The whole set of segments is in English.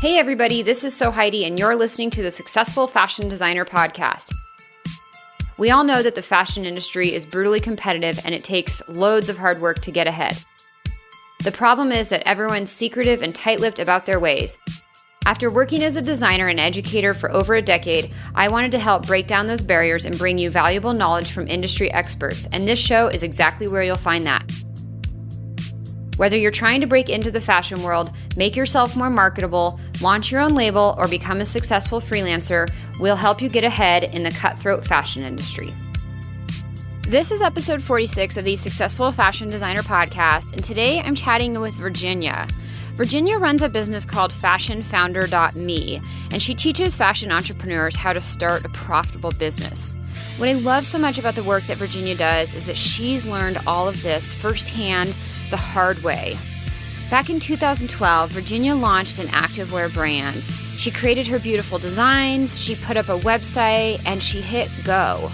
Hey everybody, this is Heidi, and you're listening to the Successful Fashion Designer Podcast. We all know that the fashion industry is brutally competitive and it takes loads of hard work to get ahead. The problem is that everyone's secretive and tight-lipped about their ways. After working as a designer and educator for over a decade, I wanted to help break down those barriers and bring you valuable knowledge from industry experts, and this show is exactly where you'll find that. Whether you're trying to break into the fashion world, make yourself more marketable, launch your own label, or become a successful freelancer, we'll help you get ahead in the cutthroat fashion industry. This is episode 46 of the Successful Fashion Designer Podcast, and today I'm chatting with Virginia. Virginia runs a business called fashionfounder.me, and she teaches fashion entrepreneurs how to start a profitable business. What I love so much about the work that Virginia does is that she's learned all of this firsthand the hard way. Back in 2012, Virginia launched an activewear brand. She created her beautiful designs, she put up a website, and she hit go.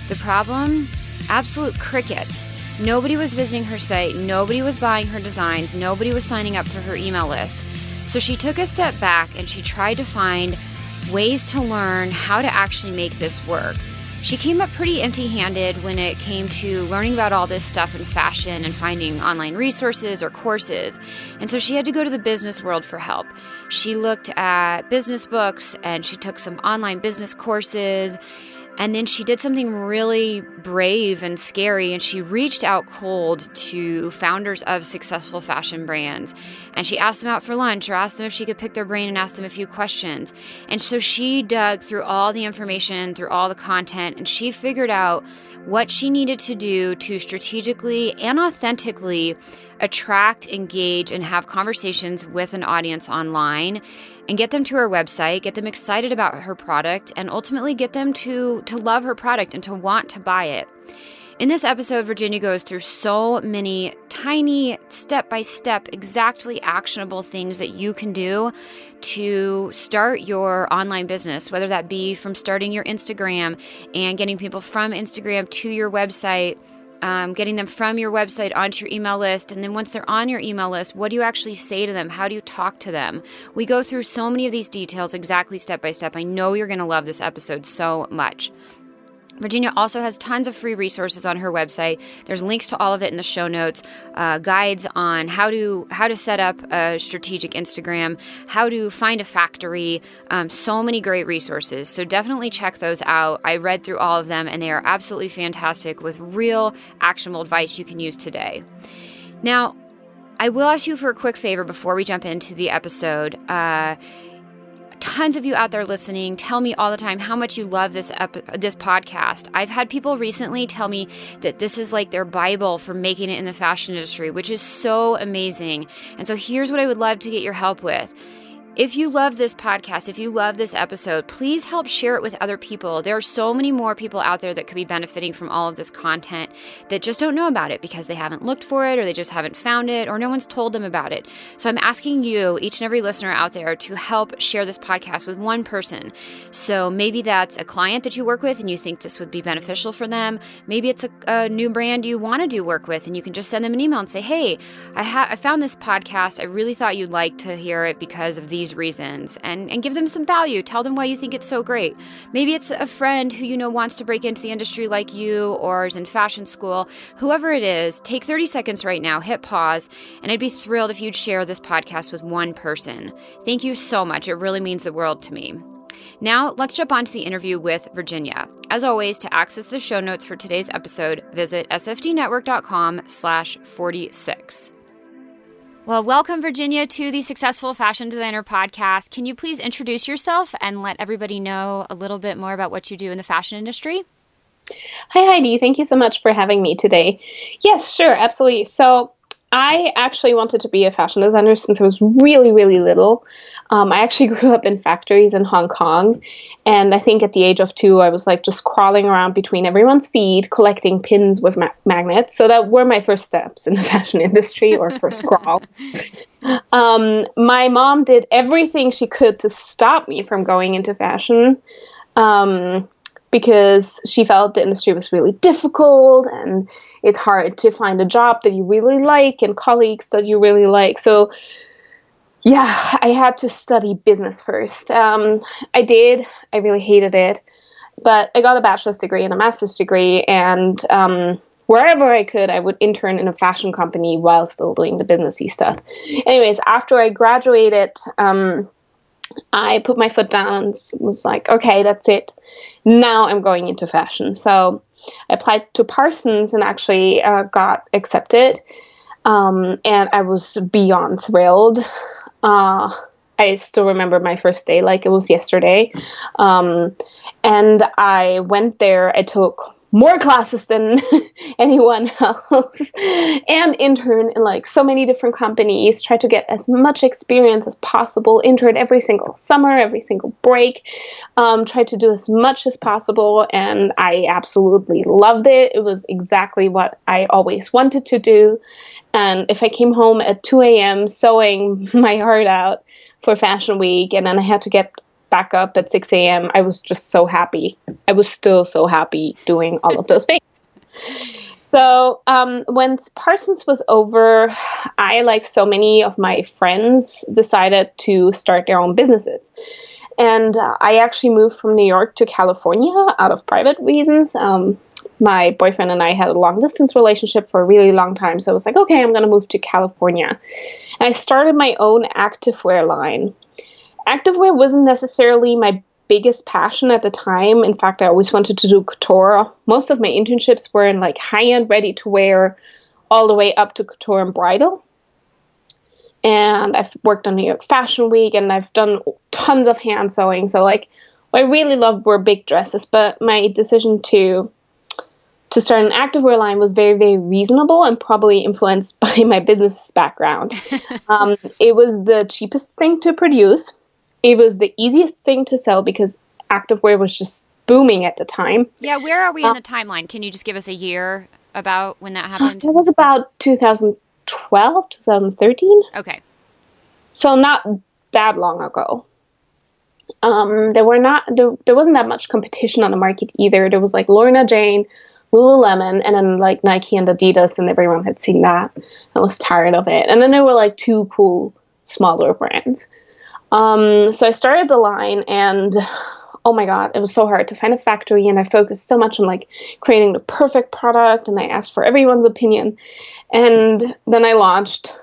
The problem? Absolute crickets. Nobody was visiting her site, nobody was buying her designs, nobody was signing up for her email list. So she took a step back and she tried to find ways to learn how to actually make this work. She came up pretty empty-handed when it came to learning about all this stuff in fashion and finding online resources or courses. And so she had to go to the business world for help. She looked at business books and she took some online business courses. And then she did something really brave and scary, and she reached out cold to founders of successful fashion brands. And she asked them out for lunch or asked them if she could pick their brain and ask them a few questions. And so she dug through all the information, through all the content, and she figured out what she needed to do to strategically and authentically attract, engage, and have conversations with an audience online and get them to her website, get them excited about her product, and ultimately get them to love her product and to want to buy it. In this episode, Virginia goes through so many tiny, step-by-step, exactly actionable things that you can do to start your online business, whether that be from starting your Instagram and getting people from Instagram to your website, getting them from your website onto your email list. And then once they're on your email list, what do you actually say to them? How do you talk to them? We go through so many of these details exactly step by step. I know you're going to love this episode so much. Virginia also has tons of free resources on her website. There's links to all of it in the show notes, guides on how to set up a strategic Instagram, how to find a factory, so many great resources. So definitely check those out. I read through all of them, and they are absolutely fantastic with real actionable advice you can use today. Now, I will ask you for a quick favor before we jump into the episode. Tons of you out there listening tell me all the time how much you love this podcast. I've had people recently tell me that this is like their Bible for making it in the fashion industry, which is so amazing. And so here's what I would love to get your help with. If you love this podcast, if you love this episode, please help share it with other people. There are so many more people out there that could be benefiting from all of this content that just don't know about it because they haven't looked for it or they just haven't found it or no one's told them about it. So I'm asking you, each and every listener out there, to help share this podcast with one person. So maybe that's a client that you work with and you think this would be beneficial for them. Maybe it's a new brand you want to do work with and you can just send them an email and say, hey, I found this podcast. I really thought you'd like to hear it because of these reasons, and give them some value. Tell them why you think it's so great. Maybe it's a friend who you know wants to break into the industry like you or is in fashion school. Whoever it is, take 30 seconds right now, hit pause, and I'd be thrilled if you'd share this podcast with one person. Thank you so much. It really means the world to me. Now, let's jump on to the interview with Virginia. As always, to access the show notes for today's episode, visit sfdnetwork.com/46. Well, welcome, Virginia, to the Successful Fashion Designer Podcast. Can you please introduce yourself and let everybody know a little bit more about what you do in the fashion industry? Hi, Heidi. Thank you so much for having me today. Yes, sure, absolutely. So I actually wanted to be a fashion designer since I was really, really little. I actually grew up in factories in Hong Kong, and I think at the age of 2, I was like just crawling around between everyone's feet, collecting pins with magnets. So that were my first steps in the fashion industry, or first scrawls. My mom did everything she could to stop me from going into fashion, because she felt the industry was really difficult and it's hard to find a job that you really like and colleagues that you really like. So Yeah, I had to study business first. I did. I really hated it. But I got a bachelor's degree and a master's degree, and wherever I could, I would intern in a fashion company while still doing the businessy stuff. Anyways, after I graduated, I put my foot down and was like, okay, that's it. Now I'm going into fashion. So I applied to Parsons and actually got accepted. And I was beyond thrilled. I still remember my first day like it was yesterday. And I went there. I took more classes than anyone else and interned in like so many different companies, tried to get as much experience as possible, interned every single summer, every single break, tried to do as much as possible. And I absolutely loved it. It was exactly what I always wanted to do. And if I came home at 2 a.m. sewing my heart out for Fashion Week, and then I had to get back up at 6 a.m., I was just so happy. I was still so happy doing all of those things. So when Parsons was over, I, like so many of my friends, decided to start their own businesses. And I actually moved from New York to California out of private reasons. My boyfriend and I had a long distance relationship for a really long time. So I was like, okay, I'm going to move to California. And I started my own activewear line. Activewear wasn't necessarily my biggest passion at the time. In fact, I always wanted to do couture. Most of my internships were in like high-end ready-to-wear all the way up to couture and bridal. And I've worked on New York Fashion Week, and I've done tons of hand sewing. So like what I really loved were big dresses, but my decision to start an activewear line was very, very reasonable and probably influenced by my business background. It was the cheapest thing to produce. It was the easiest thing to sell because activewear was just booming at the time. Yeah, where are we in the timeline? Can you just give us a year about when that happened? It was about 2012, 2013. Okay. So not that long ago. There wasn't that much competition on the market either. There was like Lorna Jane, Lululemon, and then like Nike and Adidas, and everyone had seen that. I was tired of it. And then there were like two cool smaller brands. So I started the line, and oh my God, it was so hard to find a factory, and I focused so much on like creating the perfect product, and I asked for everyone's opinion. And then I launched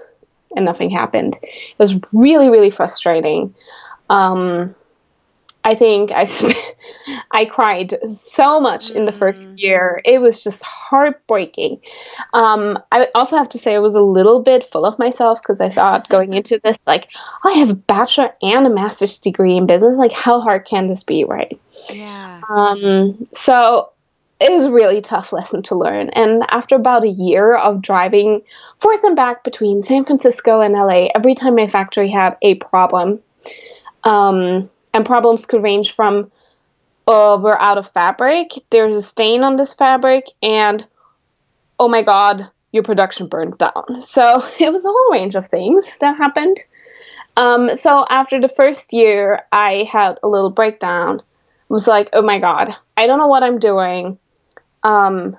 and nothing happened. It was really, really frustrating. I think I cried so much in the first year. It was just heartbreaking. I also have to say I was a little bit full of myself because I thought going into this, like, I have a bachelor and a master's degree in business. Like, how hard can this be, right? Yeah. So it was a really tough lesson to learn. And after about a year of driving forth and back between San Francisco and LA, every time my factory had a problem, and problems could range from, we're out of fabric, there's a stain on this fabric, and oh my God, your production burned down. So it was a whole range of things that happened. So after the first year, I had a little breakdown. I was like, oh my God, I don't know what I'm doing. And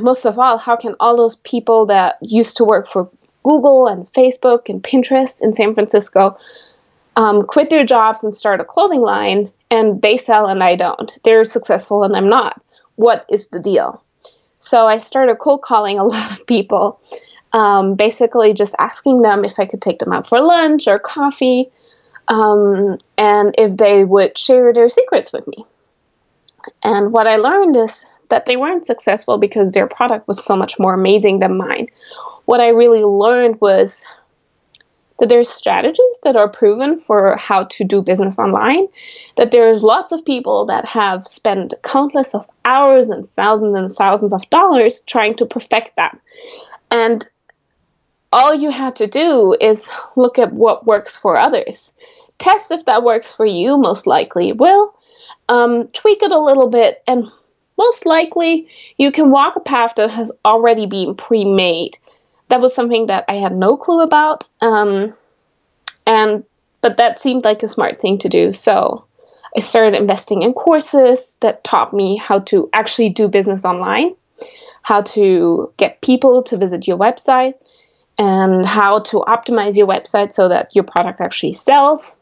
most of all, how can all those people that used to work for Google and Facebook and Pinterest in San Francisco quit their jobs and start a clothing line, and they sell and I don't? They're successful and I'm not. What is the deal? So I started cold calling a lot of people, basically just asking them if I could take them out for lunch or coffee, and if they would share their secrets with me. And what I learned is that they weren't successful because their product was so much more amazing than mine. What I really learned was that there's strategies that are proven for how to do business online, that there's lots of people that have spent countless of hours and thousands of dollars trying to perfect that. And all you had to do is look at what works for others. Test if that works for you, most likely it will. Tweak it a little bit, and most likely you can walk a path that has already been pre-made. That was something that I had no clue about, but that seemed like a smart thing to do. So I started investing in courses that taught me how to actually do business online, how to get people to visit your website, and how to optimize your website so that your product actually sells.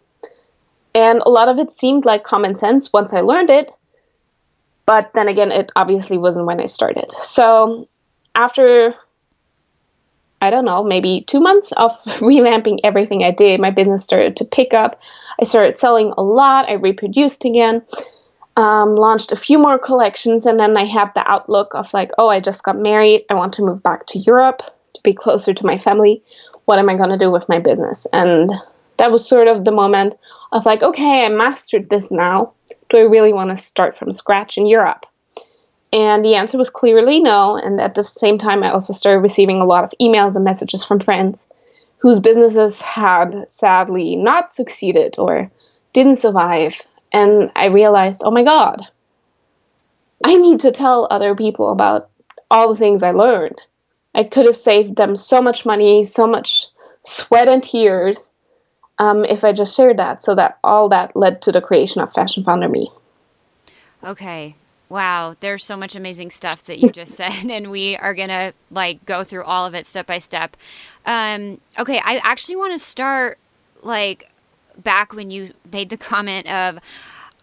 And a lot of it seemed like common sense once I learned it. But then again, it obviously wasn't when I started. So after, I don't know, maybe 2 months of revamping everything I did, my business started to pick up. I started selling a lot. I reproduced again, launched a few more collections. And then I had the outlook of like, oh, I just got married. I want to move back to Europe to be closer to my family. What am I going to do with my business? And that was sort of the moment of like, okay, I mastered this now. Do I really want to start from scratch in Europe? And the answer was clearly no. And at the same time, I also started receiving a lot of emails and messages from friends whose businesses had sadly not succeeded or didn't survive. And I realized, oh my God, I need to tell other people about all the things I learned. I could have saved them so much money, so much sweat and tears, if I just shared that. So that all that led to the creation of Fashion Founder Me. Okay. Wow. There's so much amazing stuff that you just said, and we are going to like go through all of it step by step. Okay. I actually want to start like back when you made the comment of,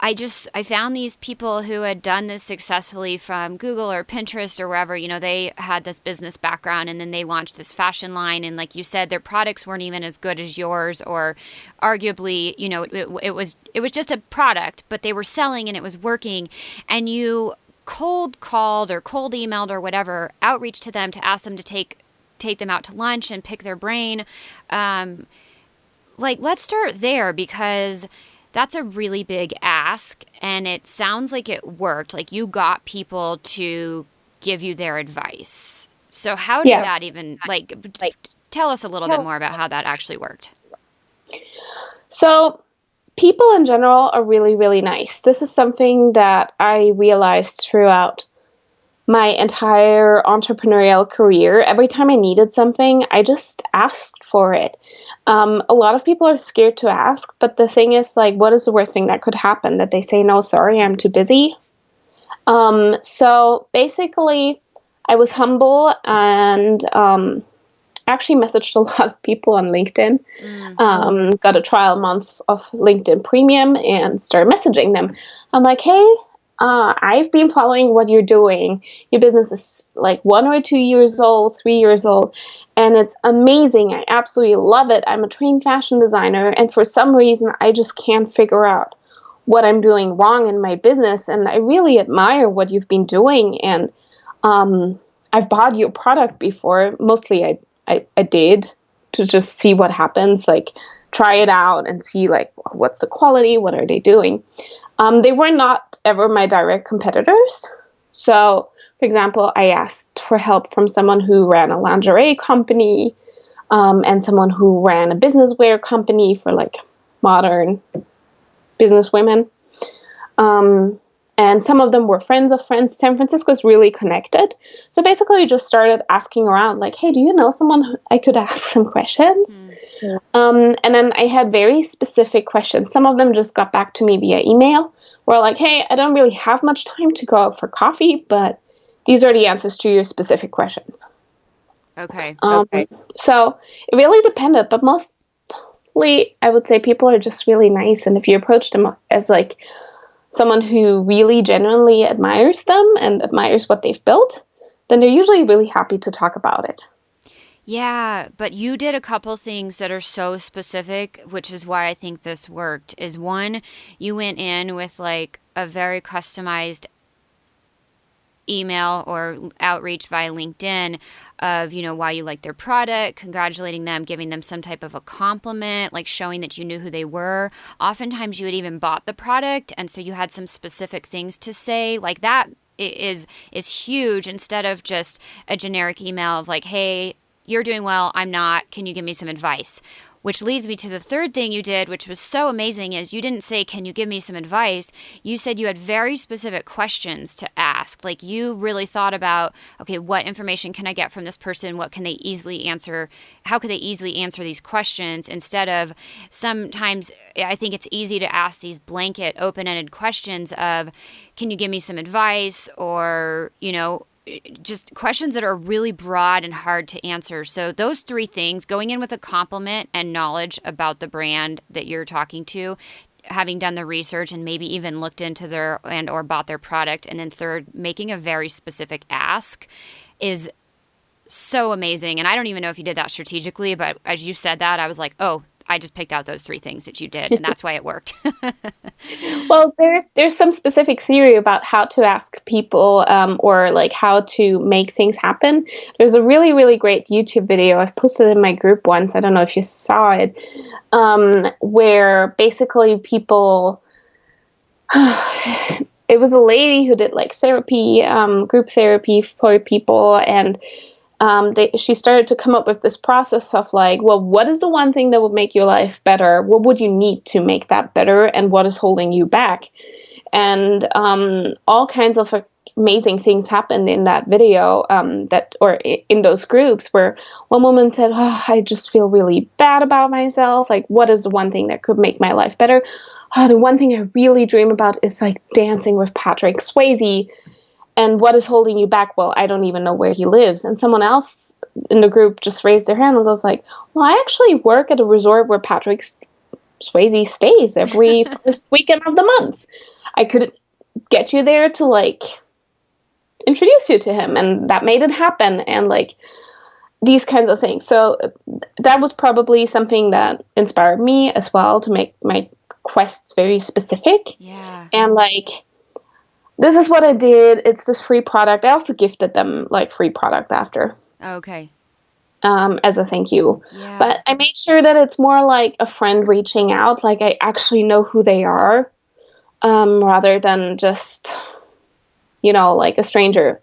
I found these people who had done this successfully from Google or Pinterest or wherever, you know, they had this business background and then they launched this fashion line. And like you said, their products weren't even as good as yours, or arguably, you know, it was just a product, but they were selling and it was working. And you cold called or cold emailed or whatever, outreach to them to ask them to take them out to lunch and pick their brain. Like, let's start there, because that's a really big ask, and it sounds like it worked. Like you got people to give you their advice. So how did that even, like tell us a little bit more about how that actually worked. So people in general are really, really nice. This is something that I realized throughout my entire entrepreneurial career. Every time I needed something, I just asked for it. A lot of people are scared to ask, but the thing is, like, what is the worst thing that could happen? That they say, no, sorry, I'm too busy. So basically, I was humble and actually messaged a lot of people on LinkedIn, got a trial month of LinkedIn Premium and started messaging them. I'm like, hey, I've been following what you're doing. Your business is like 1 or 2 years old, 3 years old, and it's amazing. I absolutely love it. I'm a trained fashion designer, and for some reason, I just can't figure out what I'm doing wrong in my business, and I really admire what you've been doing, and I've bought your product before. Mostly I did to just see what happens, like try it out and see like what's the quality, what are they doing. They were not ever my direct competitors. So, for example, I asked for help from someone who ran a lingerie company, and someone who ran a business wear company for like modern business women. And some of them were friends of friends. San Francisco is really connected. So basically I just started asking around like, hey, do you know someone who I could ask some questions? And then I had very specific questions. Some of them just got back to me via email. Were like, hey, I don't really have much time to go out for coffee, but these are the answers to your specific questions. Okay. So it really depended, but mostly I would say people are just really nice. And if you approach them as like someone who really genuinely admires them and admires what they've built, then they're usually really happy to talk about it. Yeah, but you did a couple things that are so specific, which is why I think this worked. Is one, you went in with like a very customized email or outreach via LinkedIn of, you know, why you like their product, congratulating them, giving them some type of a compliment, like showing that you knew who they were. Oftentimes you had even bought the product, and so you had some specific things to say. Like that is huge, instead of just a generic email of like, hey, you're doing well, I'm not, can you give me some advice? Which leads me to the third thing you did, which was so amazing, is you didn't say, can you give me some advice? You said you had very specific questions to ask. Like you really thought about, okay, what information can I get from this person? What can they easily answer? How could they easily answer these questions? Instead of, sometimes I think it's easy to ask these blanket open-ended questions of, can you give me some advice? Or, you know, just questions that are really broad and hard to answer. So those three things, going in with a compliment and knowledge about the brand that you're talking to, having done the research and maybe even looked into their and or bought their product, and then third, making a very specific ask is so amazing. And I don't even know if you did that strategically, but as you said that, I was like, oh, I just picked out those three things that you did, and that's why it worked. Well, there's some specific theory about how to ask people, or like how to make things happen. There's a really, really great YouTube video I've posted in my group once. I don't know if you saw it, where basically people, it was a lady who did like therapy, group therapy for people, and she started to come up with this process of like, well, what is the one thing that would make your life better? What would you need to make that better? And what is holding you back? And all kinds of amazing things happened in that video, in those groups, where one woman said, oh, I just feel really bad about myself. Like, what is the one thing that could make my life better? Oh, the one thing I really dream about is like dancing with Patrick Swayze. And what is holding you back? Well, I don't even know where he lives. And someone else in the group just raised their hand and goes like, well, I actually work at a resort where Patrick Swayze stays every first weekend of the month. I could get you there to like introduce you to him. And that made it happen. And like these kinds of things. So that was probably something that inspired me as well to make my quests very specific. Yeah. And like, this is what I did. It's this free product. I also gifted them like free product after. Okay. As a thank you. Yeah. But I made sure that it's more like a friend reaching out. Like I actually know who they are, rather than just, like a stranger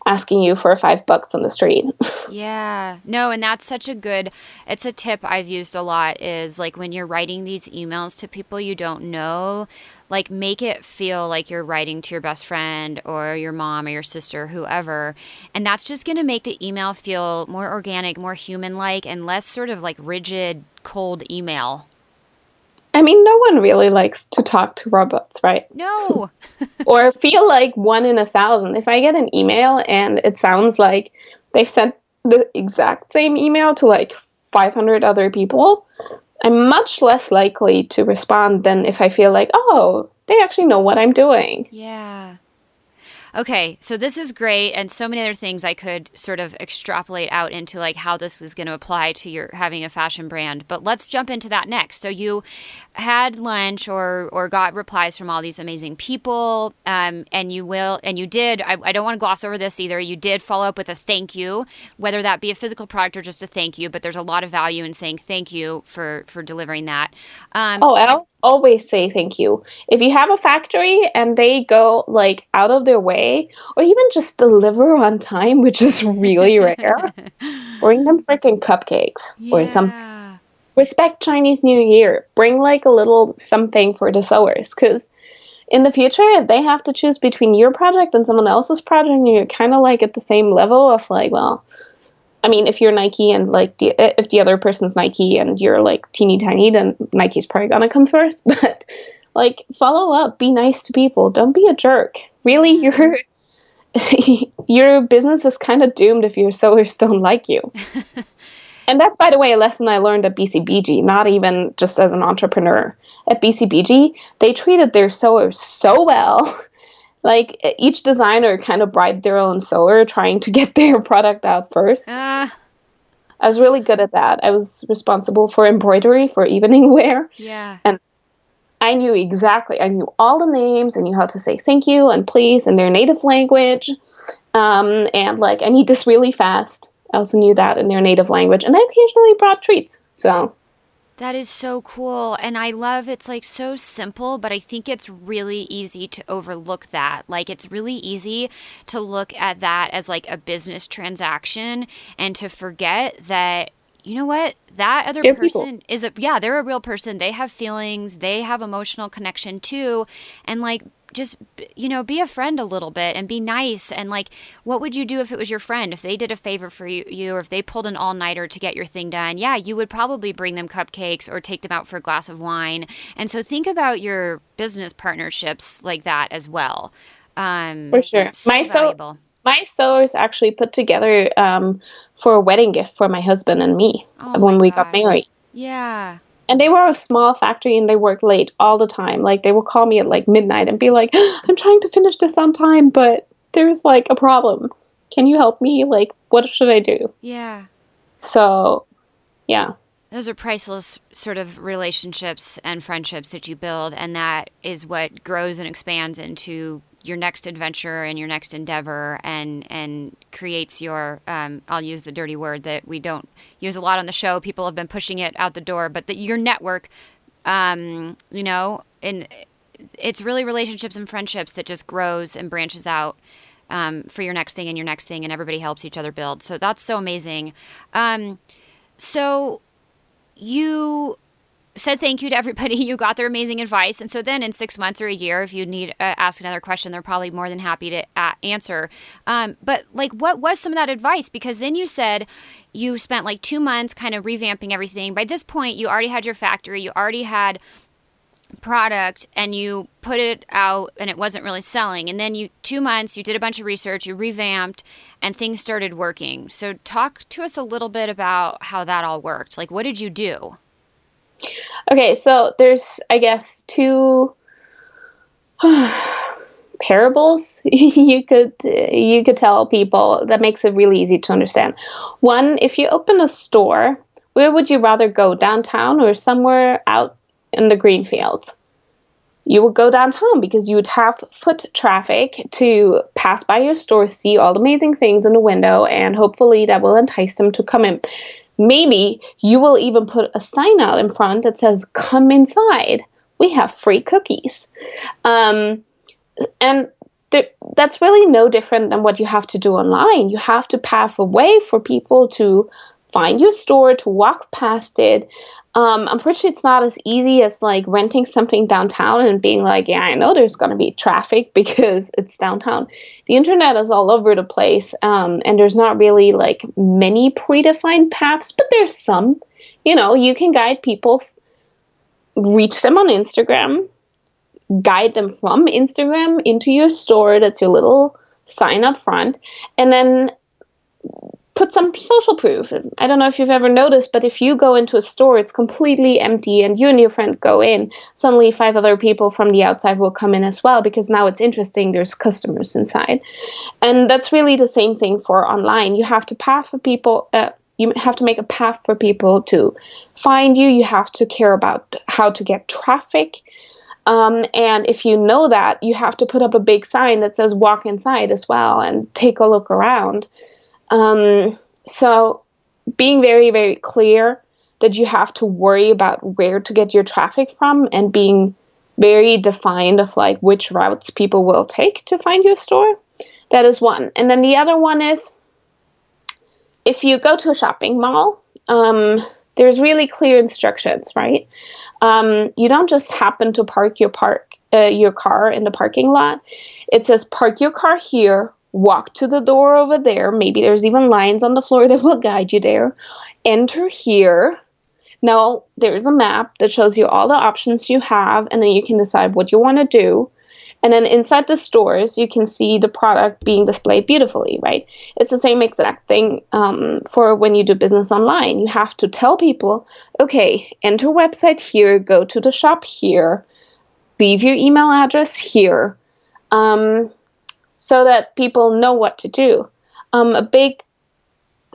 asking you for $5 on the street. Yeah. No, and that's such it's a tip I've used a lot, is like when you're writing these emails to people you don't know, like make it feel like you're writing to your best friend or your mom or your sister, whoever. And that's just going to make the email feel more organic, more human-like, and less sort of like rigid, cold email. I mean, no one really likes to talk to robots, right? No. Or feel like 1 in 1,000. If I get an email and it sounds like they've sent the exact same email to like 500 other people, I'm much less likely to respond than if I feel like, oh, they actually know what I'm doing. Yeah. Okay, so this is great, and so many other things I could sort of extrapolate out into like how this is going to apply to your having a fashion brand. But let's jump into that next. So you had lunch or got replies from all these amazing people, and you did. I don't want to gloss over this either. You did follow up with a thank you, whether that be a physical product or just a thank you. But there's a lot of value in saying thank you for delivering that. I'll always say thank you. If you have a factory and they go like out of their way, or even just deliver on time, which is really rare, bring them freaking cupcakes or some. Respect Chinese New Year. Bring like a little something for the sewers, because in the future, if they have to choose between your project and someone else's project, and you're kind of like at the same level of like, well, I mean, if you're Nike and like if the other person's Nike and you're like teeny tiny, then Nike's probably gonna come first. But like, follow up, be nice to people, don't be a jerk. Really, your business is kind of doomed if your sewers don't like you. And that's, by the way, a lesson I learned at BCBG, not even just as an entrepreneur. At BCBG, they treated their sewers so well. Like, each designer kind of bribed their own sewer, trying to get their product out first. I was really good at that. I was responsible for embroidery for evening wear. Yeah. And I knew all the names. I knew how to say thank you and please in their native language. And like, I need this really fast. I also knew that in their native language. And I occasionally brought treats. So that is so cool. And I love it's like so simple, but I think it's really easy to overlook that. Like it's really easy to look at that as like a business transaction and to forget that, you know what, that other person they're a real person. They have feelings, they have emotional connection too. And like, just, be a friend a little bit and be nice. And like, what would you do if it was your friend? If they did a favor for you or if they pulled an all-nighter to get your thing done, yeah, you would probably bring them cupcakes or take them out for a glass of wine. And so think about your business partnerships like that as well. For sure. So valuable. My sewers actually put together for a wedding gift for my husband and me Oh my when we got gosh. married. Yeah. And they were a small factory and they worked late all the time. Like they would call me at like midnight and be like, I'm trying to finish this on time, but there's like a problem. Can you help me? Like, what should I do? Yeah. So, yeah. Those are priceless sort of relationships and friendships that you build, and that is what grows and expands into your next adventure and your next endeavor, and creates your I'll use the dirty word that we don't use a lot on the show. People have been pushing it out the door, but that your network, and it's really relationships and friendships that just grows and branches out for your next thing and your next thing, and everybody helps each other build. So that's so amazing. So you said thank you to everybody. You got their amazing advice. And so then in 6 months or a year, if you need ask another question, they're probably more than happy to answer. But like, what was some of that advice? Because then you said you spent like 2 months kind of revamping everything. By this point, you already had your factory, you already had product, and you put it out and it wasn't really selling. And then 2 months, you did a bunch of research, you revamped, and things started working. So talk to us a little bit about how that all worked. Like, what did you do? Okay, so there's, I guess, two parables you could tell people that makes it really easy to understand. One, if you open a store, where would you rather go, downtown or somewhere out in the green fields? You would go downtown because you would have foot traffic to pass by your store, see all the amazing things in the window, and hopefully that will entice them to come in. Maybe you will even put a sign out in front that says, "Come inside. We have free cookies." And that's really no different than what you have to do online. You have to pave a way for people to find your store, to walk past it. Unfortunately, it's not as easy as like renting something downtown and being like, yeah, I know there's going to be traffic because it's downtown. The internet is all over the place, and there's not really like many predefined paths, but there's some. You can guide people, reach them on Instagram, guide them from Instagram into your store. That's your little sign up front, and then put some social proof. I don't know if you've ever noticed, but if you go into a store, it's completely empty, and you and your friend go in, suddenly 5 other people from the outside will come in as well, because now it's interesting, there's customers inside. And that's really the same thing for online. You have to you have to make a path for people to find you. You have to care about how to get traffic. And if you know that, you have to put up a big sign that says "walk inside" as well, and take a look around. So being very, very clear that you have to worry about where to get your traffic from, and being very defined of like which routes people will take to find your store. That is one. And then the other one is, if you go to a shopping mall, there's really clear instructions, right? You don't just happen to park your car in the parking lot. It says, park your car here, walk to the door over there. Maybe there's even lines on the floor that will guide you there. Enter here. Now, there's a map that shows you all the options you have, and then you can decide what you want to do. And then inside the stores, you can see the product being displayed beautifully, right? It's the same exact thing for when you do business online. You have to tell people, okay, enter website here, go to the shop here, leave your email address here, so that people know what to do. A big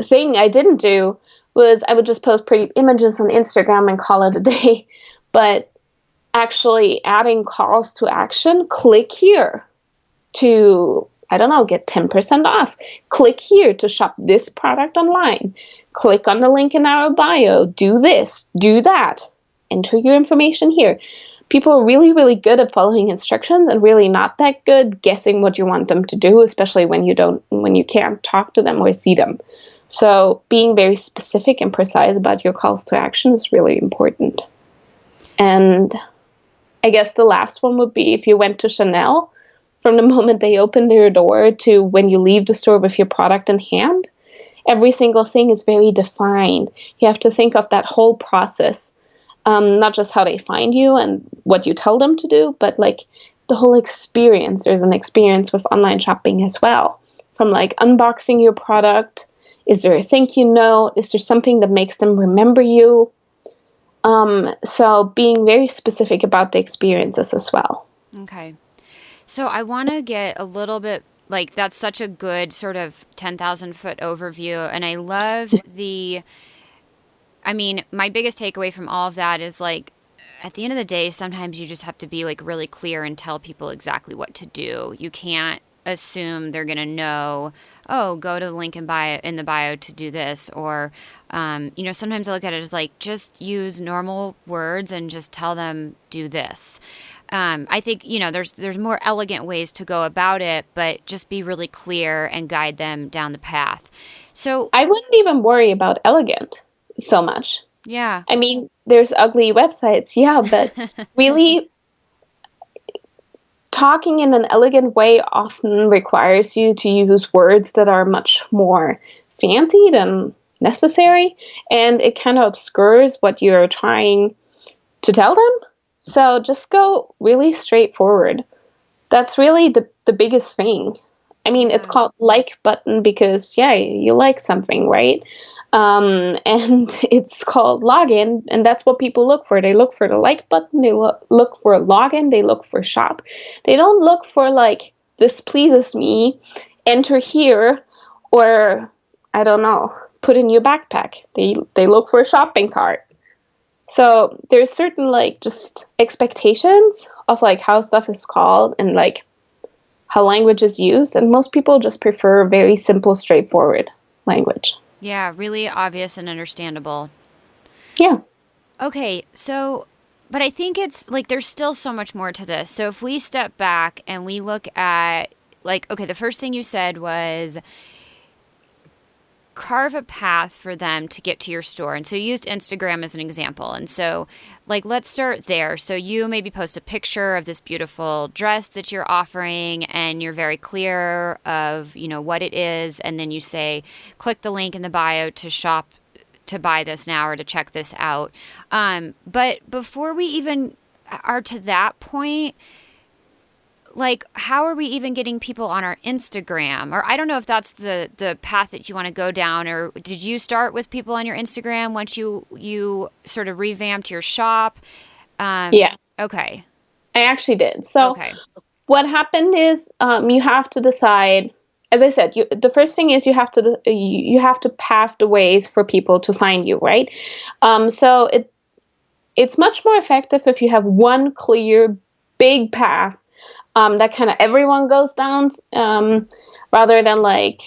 thing I didn't do was I would just post pretty images on Instagram and call it a day. But actually adding calls to action, click here to, I don't know, get 10% off. Click here to shop this product online. Click on the link in our bio. Do this, do that. Enter your information here. People are really, really good at following instructions, and really not that good guessing what you want them to do, especially when you can't talk to them or see them. So being very specific and precise about your calls to action is really important. And I guess the last one would be, if you went to Chanel, from the moment they open their door to when you leave the store with your product in hand, every single thing is very defined. You have to think of that whole process, not just how they find you and what you tell them to do, but like the whole experience. There's an experience with online shopping as well. from like unboxing your product? Is there a thank you note? Is there something that makes them remember you? So being very specific about the experiences as well. Okay. So I want to get a little bit, like, that's such a good sort of 10,000 foot overview. And I love my biggest takeaway from all of that is like, at the end of the day, sometimes you just have to be like really clear and tell people exactly what to do. You can't assume they're going to know, oh, go to the link in the bio to do this. Or, sometimes I look at it as like, just use normal words and just tell them do this. I think, there's more elegant ways to go about it, but just be really clear and guide them down the path. So I wouldn't even worry about elegant so much. yeah. I mean, there's ugly websites, yeah, but really talking in an elegant way often requires you to use words that are much more fancy than necessary, and it kind of obscures what you're trying to tell them. So just go really straightforward. That's really the biggest thing. I mean, it's called like button because, yeah, you like something, right? And it's called login, and that's what people look for. They look for the like button, they look for login, they look for shop. They don't look for like, this pleases me, enter here, or I don't know, put in your backpack. They look for a shopping cart. So there's certain like just expectations of like how stuff is called and like how language is used, and most people just prefer very simple, straightforward language. Yeah, really obvious and understandable. Yeah. Okay, so, but I think it's like there's still so much more to this. So if we step back and we look at, like, okay, the first thing you said was carve a path for them to get to your store. And so you used Instagram as an example. And so, like, let's start there. So you maybe post a picture of this beautiful dress that you're offering, and you're very clear of, what it is. And then you say, click the link in the bio to shop, to buy this now, or to check this out. But before we even are to that point, like, how are we even getting people on our Instagram? Or I don't know if that's the path that you want to go down. Or did you start with people on your Instagram once you sort of revamped your shop? Yeah. Okay. I actually did. So what happened is you have to decide. As I said, the first thing is you have to pave the ways for people to find you, right? So it's much more effective if you have one clear, big path that kind of everyone goes down, rather than like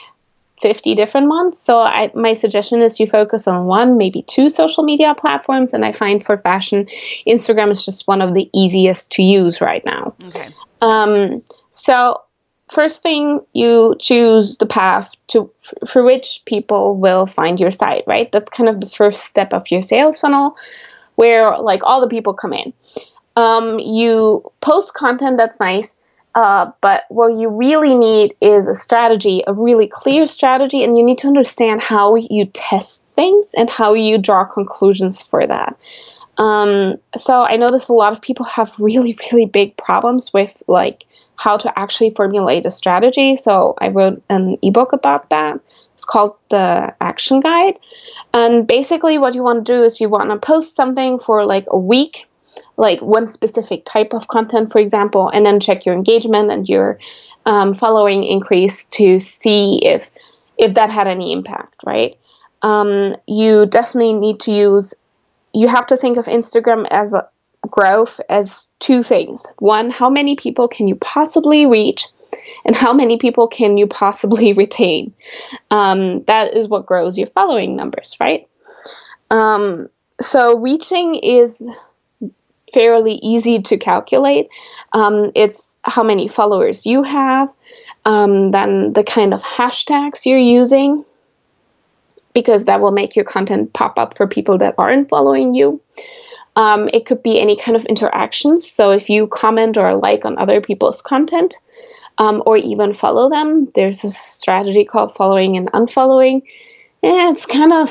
50 different ones. So my suggestion is you focus on one, maybe two social media platforms. And I find for fashion, Instagram is just one of the easiest to use right now. Okay. So first thing, you choose the path for which people will find your site, right? That's kind of the first step of your sales funnel, where like all the people come in. You post content that's nice, but what you really need is a strategy, a really clear strategy, and you need to understand how you test things and how you draw conclusions for that. So I notice a lot of people have really, really big problems with like how to actually formulate a strategy. So I wrote an ebook about that. It's called the Action Guide. And basically what you want to do is you want to post something for like a week, like one specific type of content, for example, and then check your engagement and your following increase to see if that had any impact, right? You definitely need to you have to think of Instagram as a growth as two things. One, how many people can you possibly reach? And how many people can you possibly retain? That is what grows your following numbers, right? So reaching is fairly easy to calculate. It's how many followers you have, then the kind of hashtags you're using, because that will make your content pop up for people that aren't following you. It could be any kind of interactions. So if you comment or like on other people's content, or even follow them, there's a strategy called following and unfollowing. Yeah, it's kind of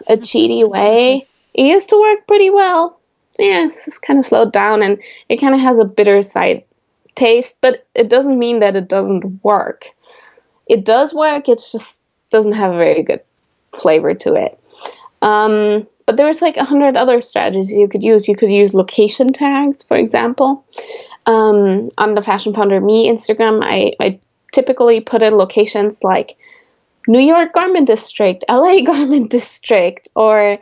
a cheaty way. It used to work pretty well. Yeah, it's just kind of slowed down, and it kind of has a bitter side taste, but it doesn't mean that it doesn't work. it does work. It just doesn't have a very good flavor to it. But there's like 100 other strategies you could use. You could use location tags, for example. On the Fashion Founder Me Instagram, I typically put in locations like New York Garment District, LA Garment District, or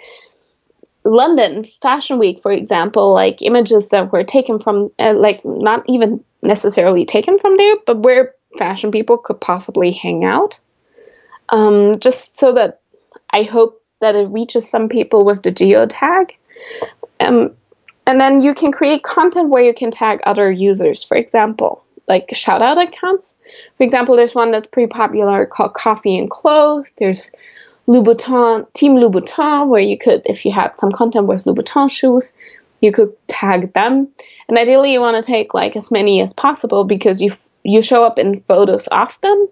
London Fashion Week, for example, like images that were taken from, like not even necessarily taken from there, but where fashion people could possibly hang out. Just so that I hope that it reaches some people with the geo tag. And then you can create content where you can tag other users, for example, like shout out accounts. For example, there's one that's pretty popular called Coffee and Clothes. There's Louboutin, Team Louboutin, where you could, if you had some content with Louboutin shoes, you could tag them. And ideally, you want to take like as many as possible because you show up in photos of them.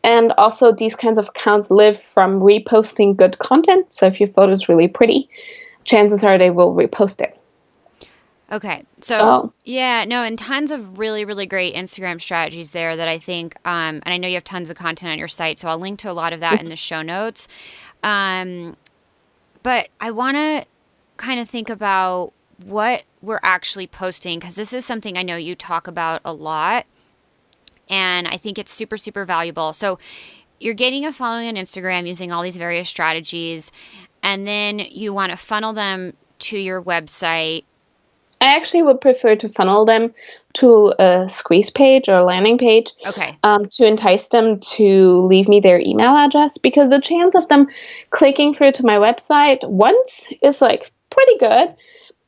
And also, these kinds of accounts live from reposting good content. So if your photo is really pretty, chances are they will repost it. Okay. So yeah, no, and tons of really, really great Instagram strategies there that I think, and I know you have tons of content on your site, so I'll link to a lot of that in the show notes. But I want to kind of think about what we're actually posting, because this is something I know you talk about a lot, and I think it's super, super valuable. So you're getting a following on Instagram using all these various strategies, and then you want to funnel them to your website. I actually would prefer to funnel them to a squeeze page or a landing page. Okay. To entice them to leave me their email address, because the chance of them clicking through to my website once is like pretty good,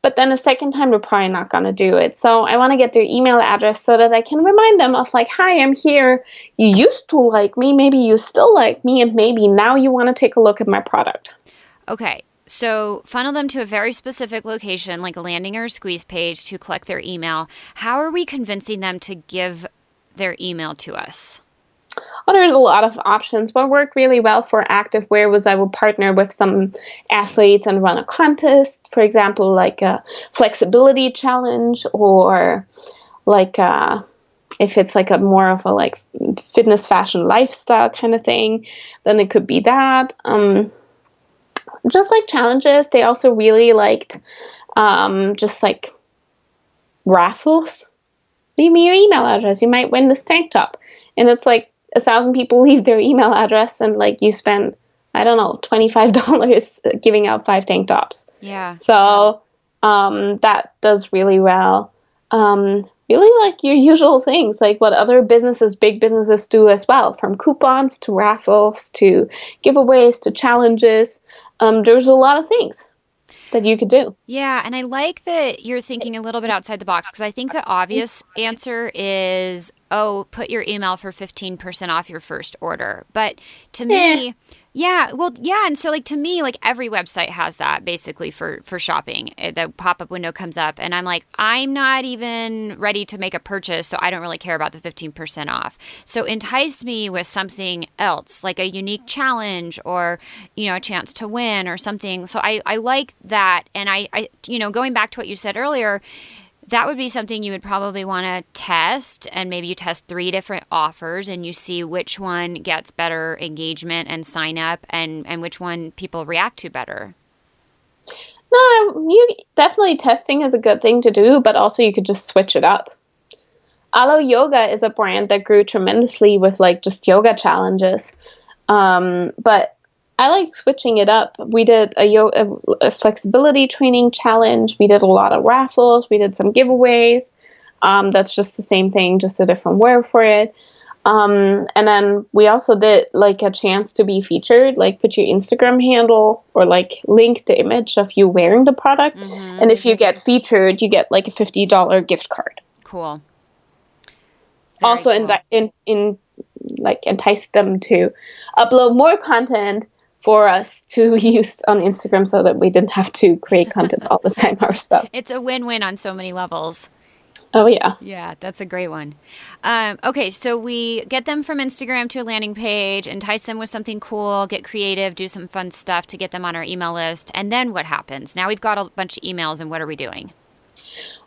but then a second time they're probably not going to do it. So I want to get their email address so that I can remind them of like, hi, I'm here. You used to like me. Maybe you still like me. And maybe now you want to take a look at my product. Okay. So funnel them to a very specific location, like a landing or a squeeze page, to collect their email. How are we convincing them to give their email to us? Well, there's a lot of options. What worked really well for activewear was I would partner with some athletes and run a contest, for example, like a flexibility challenge, or like if it's like a more of a like fitness, fashion, lifestyle kind of thing, then it could be that. Just like challenges, they also really liked just like raffles. Leave me your email address. You might win this tank top. And it's like 1,000 people leave their email address, and like you spend, I don't know, $25 giving out 5 tank tops. Yeah. So that does really well. Really like your usual things, like what other businesses, big businesses do as well, from coupons to raffles to giveaways to challenges. There's a lot of things that you could do. Yeah, and I like that you're thinking a little bit outside the box, because I think the obvious answer is, oh, put your email for 15% off your first order. But to me, yeah, well, yeah, and so like to me, like every website has that basically for shopping. The pop-up window comes up, and I'm like, I'm not even ready to make a purchase, so I don't really care about the 15% off. So entice me with something else, like a unique challenge, or a chance to win or something. So I like that, and I going back to what you said earlier, that would be something you would probably want to test, and maybe you test 3 different offers and you see which one gets better engagement and sign up, and which one people react to better. No, definitely testing is a good thing to do, but also you could just switch it up. Alo Yoga is a brand that grew tremendously with like just yoga challenges. But I like switching it up. We did a flexibility training challenge. We did a lot of raffles. We did some giveaways. That's just the same thing, just a different word for it. And then we also did like a chance to be featured, like put your Instagram handle or like link the image of you wearing the product. Mm-hmm. And if you get featured, you get like a $50 gift card. Cool. Very also cool. in like entice them to upload more content for us to use on Instagram, so that we didn't have to create content all the time ourselves. It's a win-win on so many levels. Oh, yeah. Yeah, that's a great one. Okay, so we get them from Instagram to a landing page, entice them with something cool, get creative, do some fun stuff to get them on our email list. And then what happens? Now we've got a bunch of emails, and what are we doing?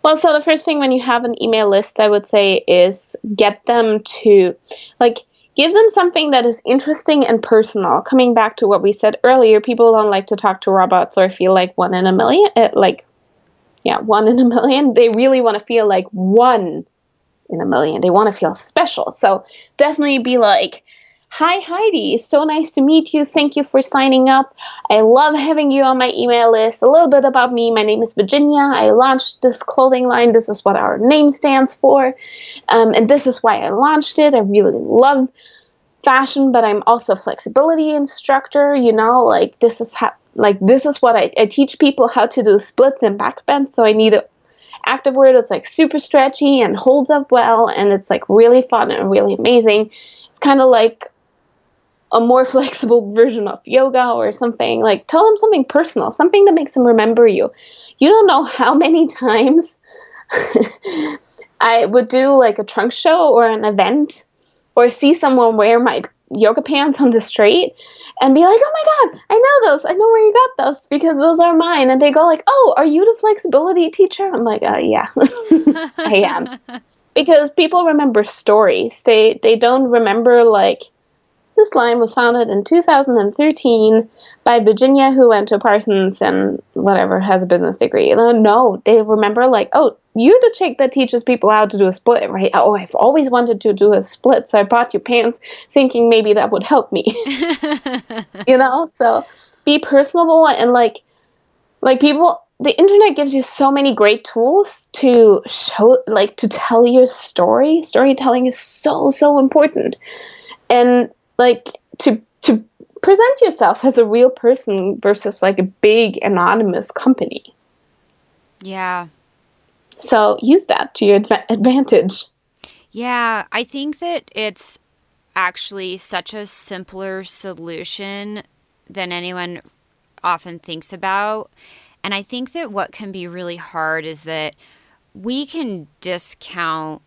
Well, so the first thing when you have an email list, I would say, is get them to, like, Give them something that is interesting and personal. Coming back to what we said earlier, people don't like to talk to robots or feel like one in a million. One in a million. They really want to feel like one in a million. They want to feel special. So definitely be like, "Hi, Heidi. So nice to meet you. Thank you for signing up. I love having you on my email list. A little bit about me. My name is Virginia. I launched this clothing line. This is what our name stands for. And this is why I launched it. I really love fashion, but I'm also a flexibility instructor. This is what I teach people how to do splits and back bends. So I need a activewear that's like super stretchy and holds up well, and it's like really fun and really amazing. It's kind of like a more flexible version of yoga or something. Like, tell them something personal, something that makes them remember you. You don't know how many times I would do like a trunk show or an event or see someone wear my yoga pants on the street and be like, "Oh my God, I know those. I know where you got those because those are mine." And they go like, "Oh, are you the flexibility teacher?" I'm like, yeah, I am. Because people remember stories. They don't remember like, this line was founded in 2013 by Virginia, who went to Parsons and whatever, has a business degree. No, they remember like, "Oh, you're the chick that teaches people how to do a split, right? Oh, I've always wanted to do a split, so I bought you pants thinking maybe that would help me." So be personable and like people, the internet gives you so many great tools to show, like to tell your story. Storytelling is so, so important. And like to present yourself as a real person versus like a big anonymous company. Yeah. So use that to your advantage. Yeah, I think that it's actually such a simpler solution than anyone often thinks about. And I think that what can be really hard is that we can discount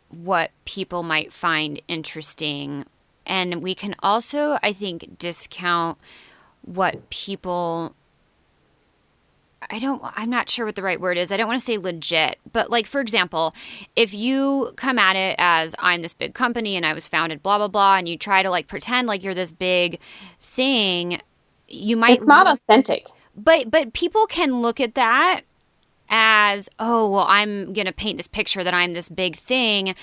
what people might find interesting. And we can also, I think, discount what people, I'm not sure what the right word is. I don't want to say legit, but like, for example, if you come at it as, "I'm this big company and I was founded blah, blah, blah," and you try to like pretend like you're this big thing, you might. It's not authentic. But people can look at that as, "Oh, well, I'm going to paint this picture that I'm this big thing,"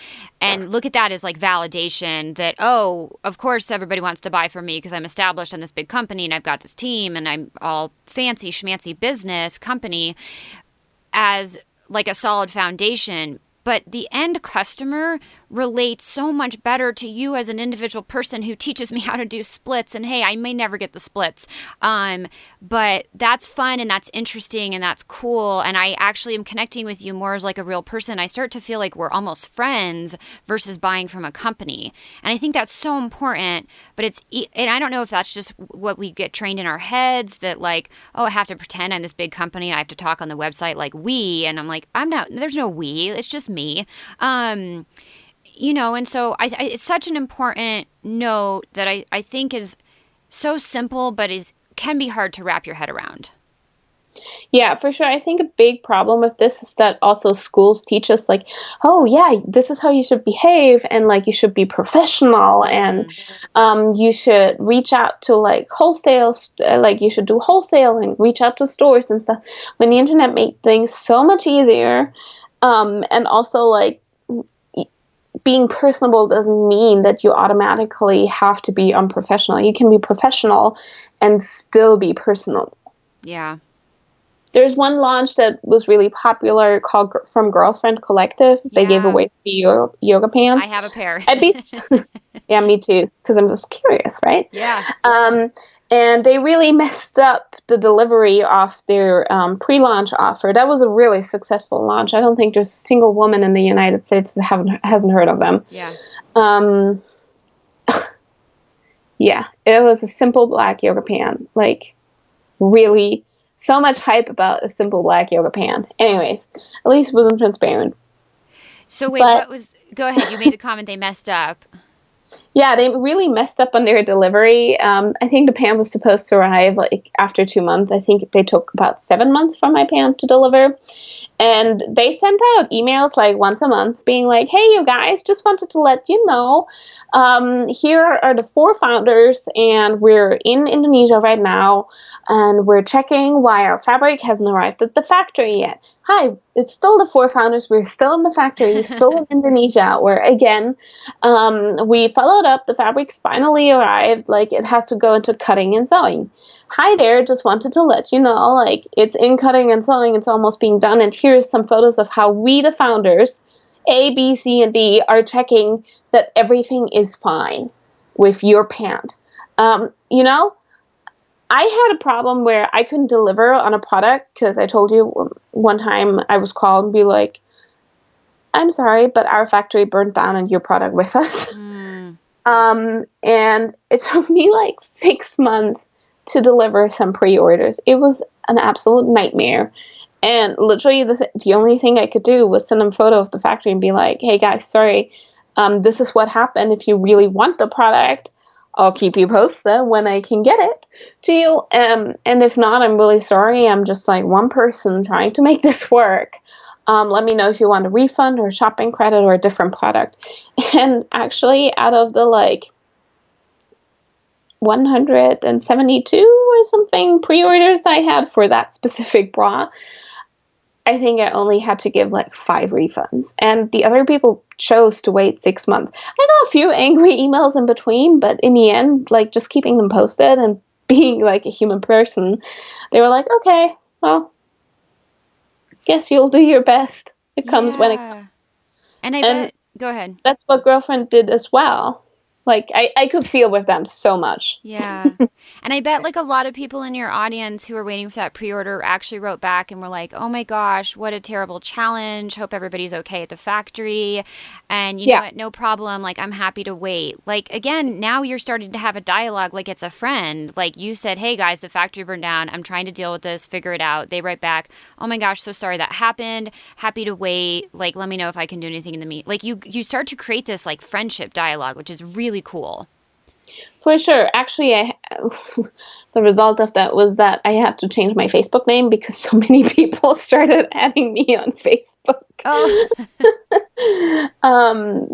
and look at that as like validation that, "Oh, of course everybody wants to buy from me because I'm established in this big company and I've got this team and I'm all fancy schmancy business company," as like a solid foundation. But the end customer relates so much better to you as an individual person who teaches me how to do splits. And hey, I may never get the splits, but that's fun and that's interesting and that's cool. And I actually am connecting with you more as like a real person. I start to feel like we're almost friends versus buying from a company. And I think that's so important. But and I don't know if that's just what we get trained in our heads, that like, "Oh, I have to pretend I'm this big company and I have to talk on the website like we." And I'm like, I'm not. There's no we. It's just me. And so it's such an important note that I think is so simple, but can be hard to wrap your head around. Yeah, for sure. I think a big problem with this is that also schools teach us like, "Oh yeah, this is how you should behave, and like you should be professional, and you should reach out to like wholesale, like you should do wholesale and reach out to stores and stuff." When the internet made things so much easier, and also like being personable doesn't mean that you automatically have to be unprofessional. You can be professional and still be personal. Yeah. There's one launch that was really popular called From Girlfriend Collective. They gave away free yoga pants. I have a pair. Yeah, me too, because I'm just curious, right? Yeah. And they really messed up the delivery of their pre-launch offer. That was a really successful launch. I don't think there's a single woman in the United States that hasn't heard of them. Yeah. Yeah, it was a simple black yoga pant. Like, really, so much hype about a simple black yoga pant. Anyways, at least it wasn't transparent. So wait, go ahead. You made the comment they messed up. Yeah, they really messed up on their delivery. I think the pan was supposed to arrive like after 2 months. I think they took about 7 months for my pan to deliver. And they sent out emails like once a month being like, hey, you guys, just wanted to let you know, here are the 4 founders, and we're in Indonesia right now, and we're checking why our fabric hasn't arrived at the factory yet. Hi, it's still the 4 founders. We're still in the factory, still in Indonesia, where again, we followed up. The fabric's finally arrived. Like, it has to go into cutting and sewing. Hi there, just wanted to let you know, like, it's in cutting and sewing, it's almost being done, and here's some photos of how we, the founders, A, B, C, and D, are checking that everything is fine with your pant. You know, I had a problem where I couldn't deliver on a product because I told you one time I was called and be like, I'm sorry, but our factory burnt down and your product with us. And it took me like 6 months to deliver some pre-orders. It was an absolute nightmare. And literally the only thing I could do was send them a photo of the factory and be like, hey guys, sorry, this is what happened. If you really want the product, I'll keep you posted when I can get it to you. And if not, I'm really sorry. I'm just like one person trying to make this work. Let me know if you want a refund or a shopping credit or a different product. And actually, out of the like 172 or something pre-orders I had for that specific bra, I think I only had to give like 5 refunds, and the other people chose to wait 6 months. I got a few angry emails in between, but in the end, like, just keeping them posted and being like a human person, they were like, okay, well, guess you'll do your best. It comes when it comes. And bet, go ahead. That's what Girlfriend did as well. Like, I could feel with them so much. Yeah. And I bet like a lot of people in your audience who were waiting for that pre-order actually wrote back and were like, oh my gosh, what a terrible challenge. Hope everybody's okay at the factory. And you know what? No problem. Like, I'm happy to wait. Like, again, now you're starting to have a dialogue like it's a friend. Like, you said, hey guys, the factory burned down. I'm trying to deal with this. Figure it out. They write back, oh my gosh, so sorry that happened. Happy to wait. Like, let me know if I can do anything in the meantime. Like, you start to create this like friendship dialogue, which is really cool. For sure. Actually, the result of that was that I had to change my Facebook name because so many people started adding me on Facebook. Oh.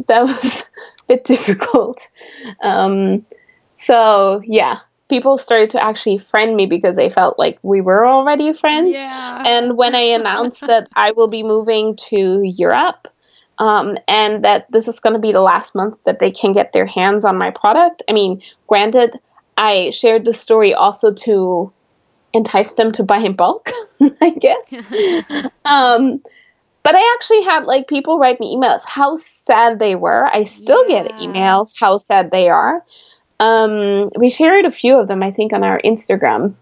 That was a bit difficult. So, yeah, people started to actually friend me because they felt like we were already friends. Yeah. And when I announced that I will be moving to Europe, and that this is going to be the last month that they can get their hands on my product. I mean, granted, I shared the story also to entice them to buy in bulk, I guess. But I actually had like people write me emails how sad they were. I still get emails how sad they are. We shared a few of them, I think, on our Instagram.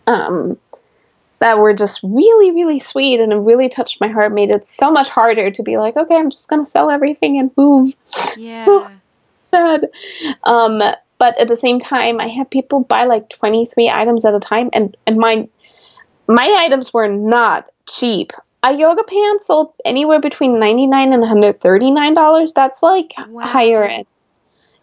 That were just really, really sweet, and it really touched my heart, made it so much harder to be like, okay, I'm just going to sell everything and move. Yeah. Sad. But at the same time, I had people buy like 23 items at a time, and my items were not cheap. A yoga pant sold anywhere between $99 and $139. That's like higher end.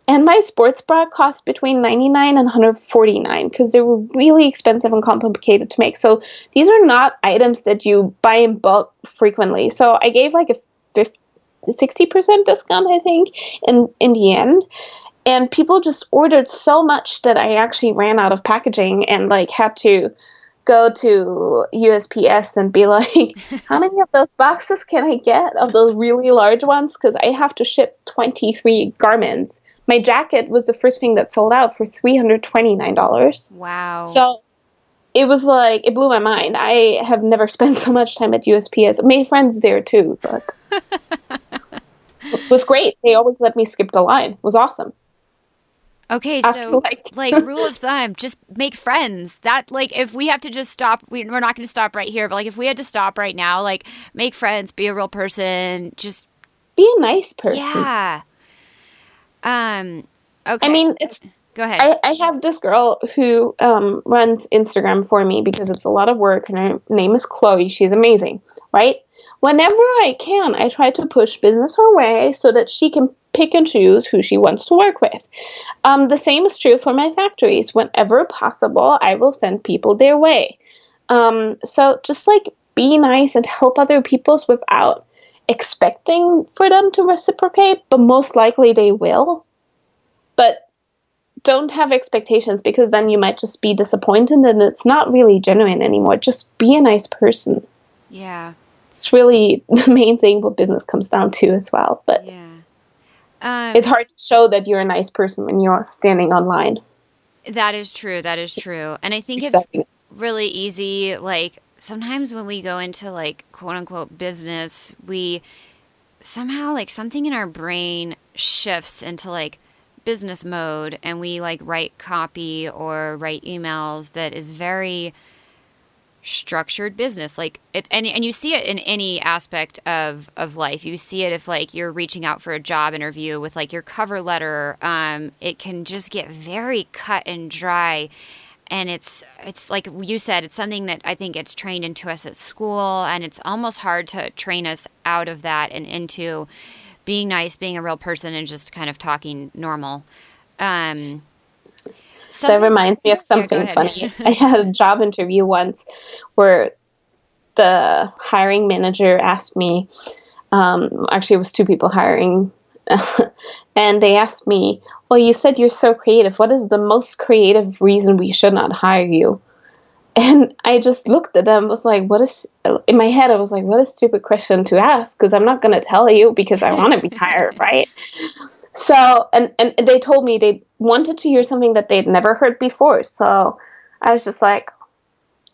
And my sports bra cost between $99 and $149 because they were really expensive and complicated to make. So these are not items that you buy in bulk frequently. So I gave like a 60% discount, I think, in the end. And people just ordered so much that I actually ran out of packaging and like had to go to USPS and be like, how many of those boxes can I get of those really large ones? Because I have to ship 23 garments. My jacket was the first thing that sold out for $329. Wow. So it was like, it blew my mind. I have never spent so much time at USPS. I made friends there too. But it was great. They always let me skip the line. It was awesome. Okay, so like rule of thumb, just make friends. That like if we have to just stop, we're not going to stop right here, but like if we had to stop right now, like make friends, be a real person, just be a nice person. Yeah. Okay. I mean, it's go ahead. I have this girl who runs Instagram for me because it's a lot of work, and her name is Chloe. She's amazing, right? Whenever I can, I try to push business her way so that she can pick and choose who she wants to work with. The same is true for my factories. Whenever possible, I will send people their way. So just like be nice and help other people without expecting for them to reciprocate, but most likely they will. But don't have expectations, because then you might just be disappointed and it's not really genuine anymore. Just be a nice person. Yeah. It's really the main thing what business comes down to as well. But it's hard to show that you're a nice person when you're standing online. That is true. That is true. And I think it's really easy. Like sometimes when we go into like quote unquote business, we somehow like something in our brain shifts into like business mode, and we like write copy or write emails that is very structured business, like it, and you see it in any aspect of life. You see it if like you're reaching out for a job interview with like your cover letter. It can just get very cut and dry, and it's like you said, it's something that I think it's trained into us at school, and it's almost hard to train us out of that and into being nice, being a real person, and just kind of talking normal. That reminds me of something funny. I had a job interview once where the hiring manager asked me, actually it was two people hiring, and they asked me, well, you said you're so creative. What is the most creative reason we should not hire you? And I just looked at them, was like, in my head, I was like, what a stupid question to ask, because I'm not going to tell you because I want to be hired, right? So, and they told me they wanted to hear something that they'd never heard before. So I was just like,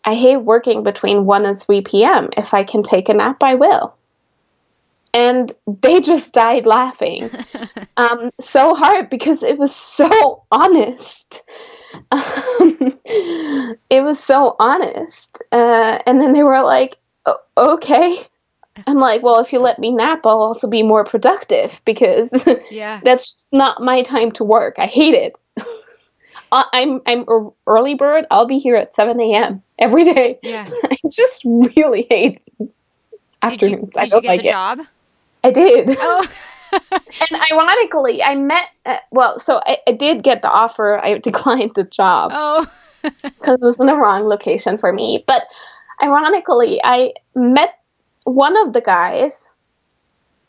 I hate working between 1 and 3 p.m. If I can take a nap, I will. And they just died laughing so hard, because it was so honest. It was so honest. And then they were like, okay. I'm like, well, if you let me nap, I'll also be more productive, because that's just not my time to work. I hate it. I'm an early bird. I'll be here at 7 a.m. every day. Yeah. I just really hate afternoons. Did you get the job? I did. Oh. And ironically, I met, so I did get the offer. I declined the job. Oh. Because it was in the wrong location for me. But ironically, I met one of the guys.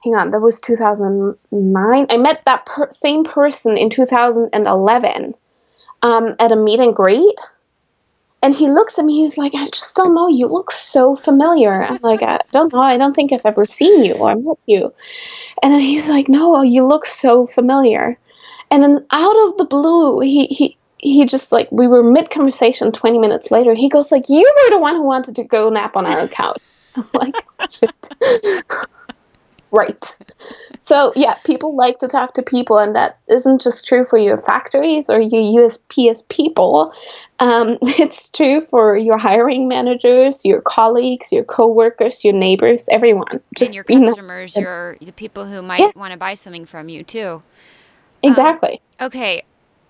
Hang on, that was 2009. I met that same person in 2011 at a meet and greet. And he looks at me, he's like, I just don't know, you look so familiar. I'm like, I don't know, I don't think I've ever seen you or met you. And then he's like, no, you look so familiar. And then out of the blue, he just like, we were mid-conversation 20 minutes later, he goes like, you were the one who wanted to go nap on our couch. I'm like, shit. Right. So yeah, people like to talk to people, and that isn't just true for your factories or your USP as people. It's true for your hiring managers, your colleagues, your coworkers, your neighbors, everyone. Just and your customers, the people who might want to buy something from you too. Exactly. Okay,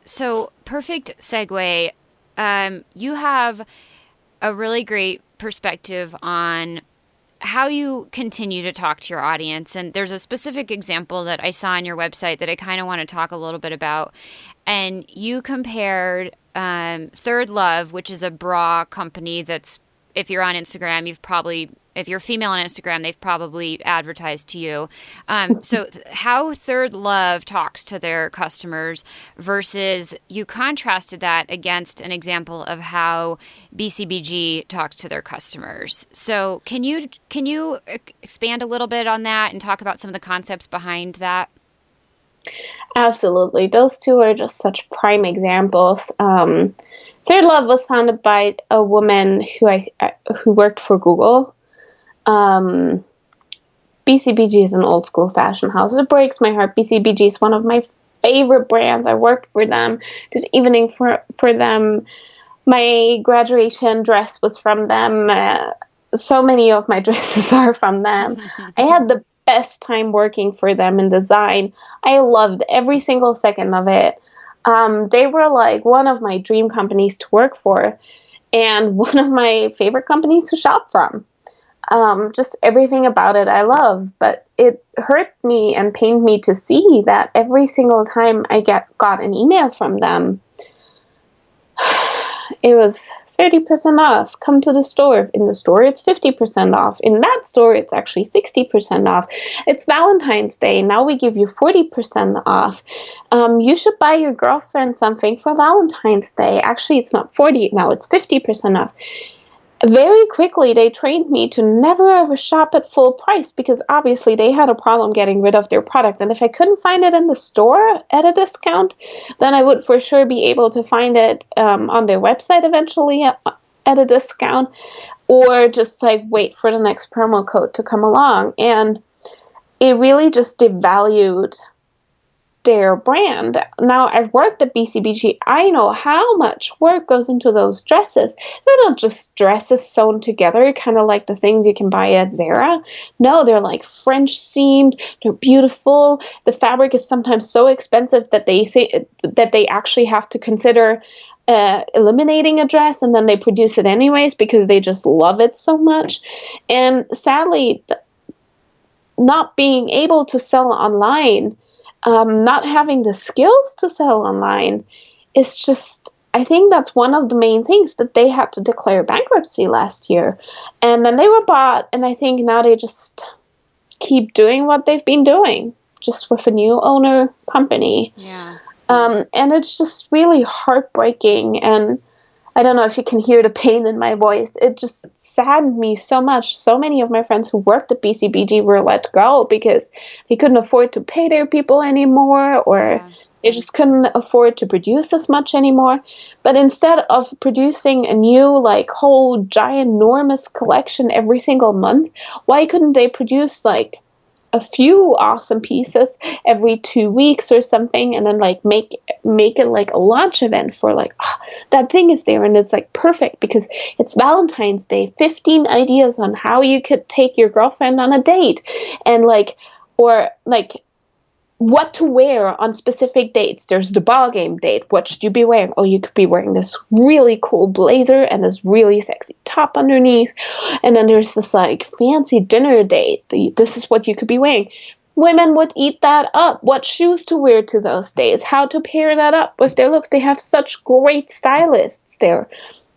so perfect segue. You have a really great perspective on how you continue to talk to your audience. And there's a specific example that I saw on your website that I kind of want to talk a little bit about. And you compared Third Love, which is a bra company that's, if you're on Instagram, if you're female on Instagram, they've probably advertised to you. So how Third Love talks to their customers versus you contrasted that against an example of how BCBG talks to their customers. So can you expand a little bit on that and talk about some of the concepts behind that? Absolutely. Those two are just such prime examples. Third Love was founded by a woman who worked for Google. BCBG is an old school fashion house. It breaks my heart. BCBG is one of my favorite brands. I worked for them, did evening for them. My graduation dress was from them. So many of my dresses are from them. I had the best time working for them in design. I loved every single second of it. They were like one of my dream companies to work for and one of my favorite companies to shop from. Just everything about it I love, but it hurt me and pained me to see that every single time I got an email from them, it was 30% off. Come to the store. In the store, it's 50% off. In that store, it's actually 60% off. It's Valentine's Day. Now we give you 40% off. You should buy your girlfriend something for Valentine's Day. Actually, it's not 40. Now it's 50% off. Very quickly, they trained me to never ever shop at full price because obviously they had a problem getting rid of their product. And if I couldn't find it in the store at a discount, then I would for sure be able to find it on their website eventually at a discount, or just like wait for the next promo code to come along. And it really just devalued their brand. Now, I've worked at BCBG. I know how much work goes into those dresses. They're not just dresses sewn together, kind of like the things you can buy at Zara. No, they're like French seamed. They're beautiful. The fabric is sometimes so expensive that they actually have to consider eliminating a dress, and then they produce it anyways because they just love it so much. And sadly, not being able to sell online, not having the skills to sell online is just, I think that's one of the main things that they had to declare bankruptcy last year. And then they were bought, and I think now they just keep doing what they've been doing, just with a new owner company. Yeah. And it's just really heartbreaking. And I don't know if you can hear the pain in my voice. It just saddened me so much. So many of my friends who worked at BCBG were let go because they couldn't afford to pay their people anymore, or they just couldn't afford to produce as much anymore. But instead of producing a new, like, whole giant, enormous collection every single month, why couldn't they produce, like, a few awesome pieces every 2 weeks or something, and then like make it like a launch event for like, oh, that thing is there and it's like perfect because it's Valentine's Day, 15 ideas on how you could take your girlfriend on a date, and like, or like what to wear on specific dates. There's the ball game date. What should you be wearing? Oh, you could be wearing this really cool blazer and this really sexy top underneath. And then there's this like fancy dinner date. This is what you could be wearing. Women would eat that up. What shoes to wear to those days? How to pair that up with their looks. They have such great stylists there.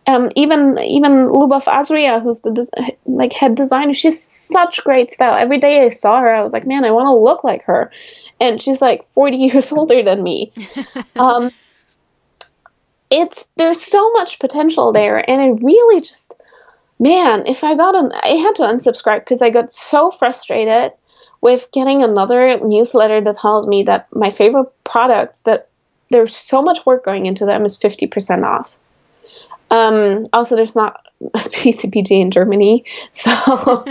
Even Lubov Azria, who's the head designer, she's such great style. Every day I saw her, I was like, man, I want to look like her. And she's like 40 years older than me. There's so much potential there, and it really just, man, I had to unsubscribe because I got so frustrated with getting another newsletter that tells me that my favorite products, that there's so much work going into them, is 50% off. Also, there's not PCPG in Germany, so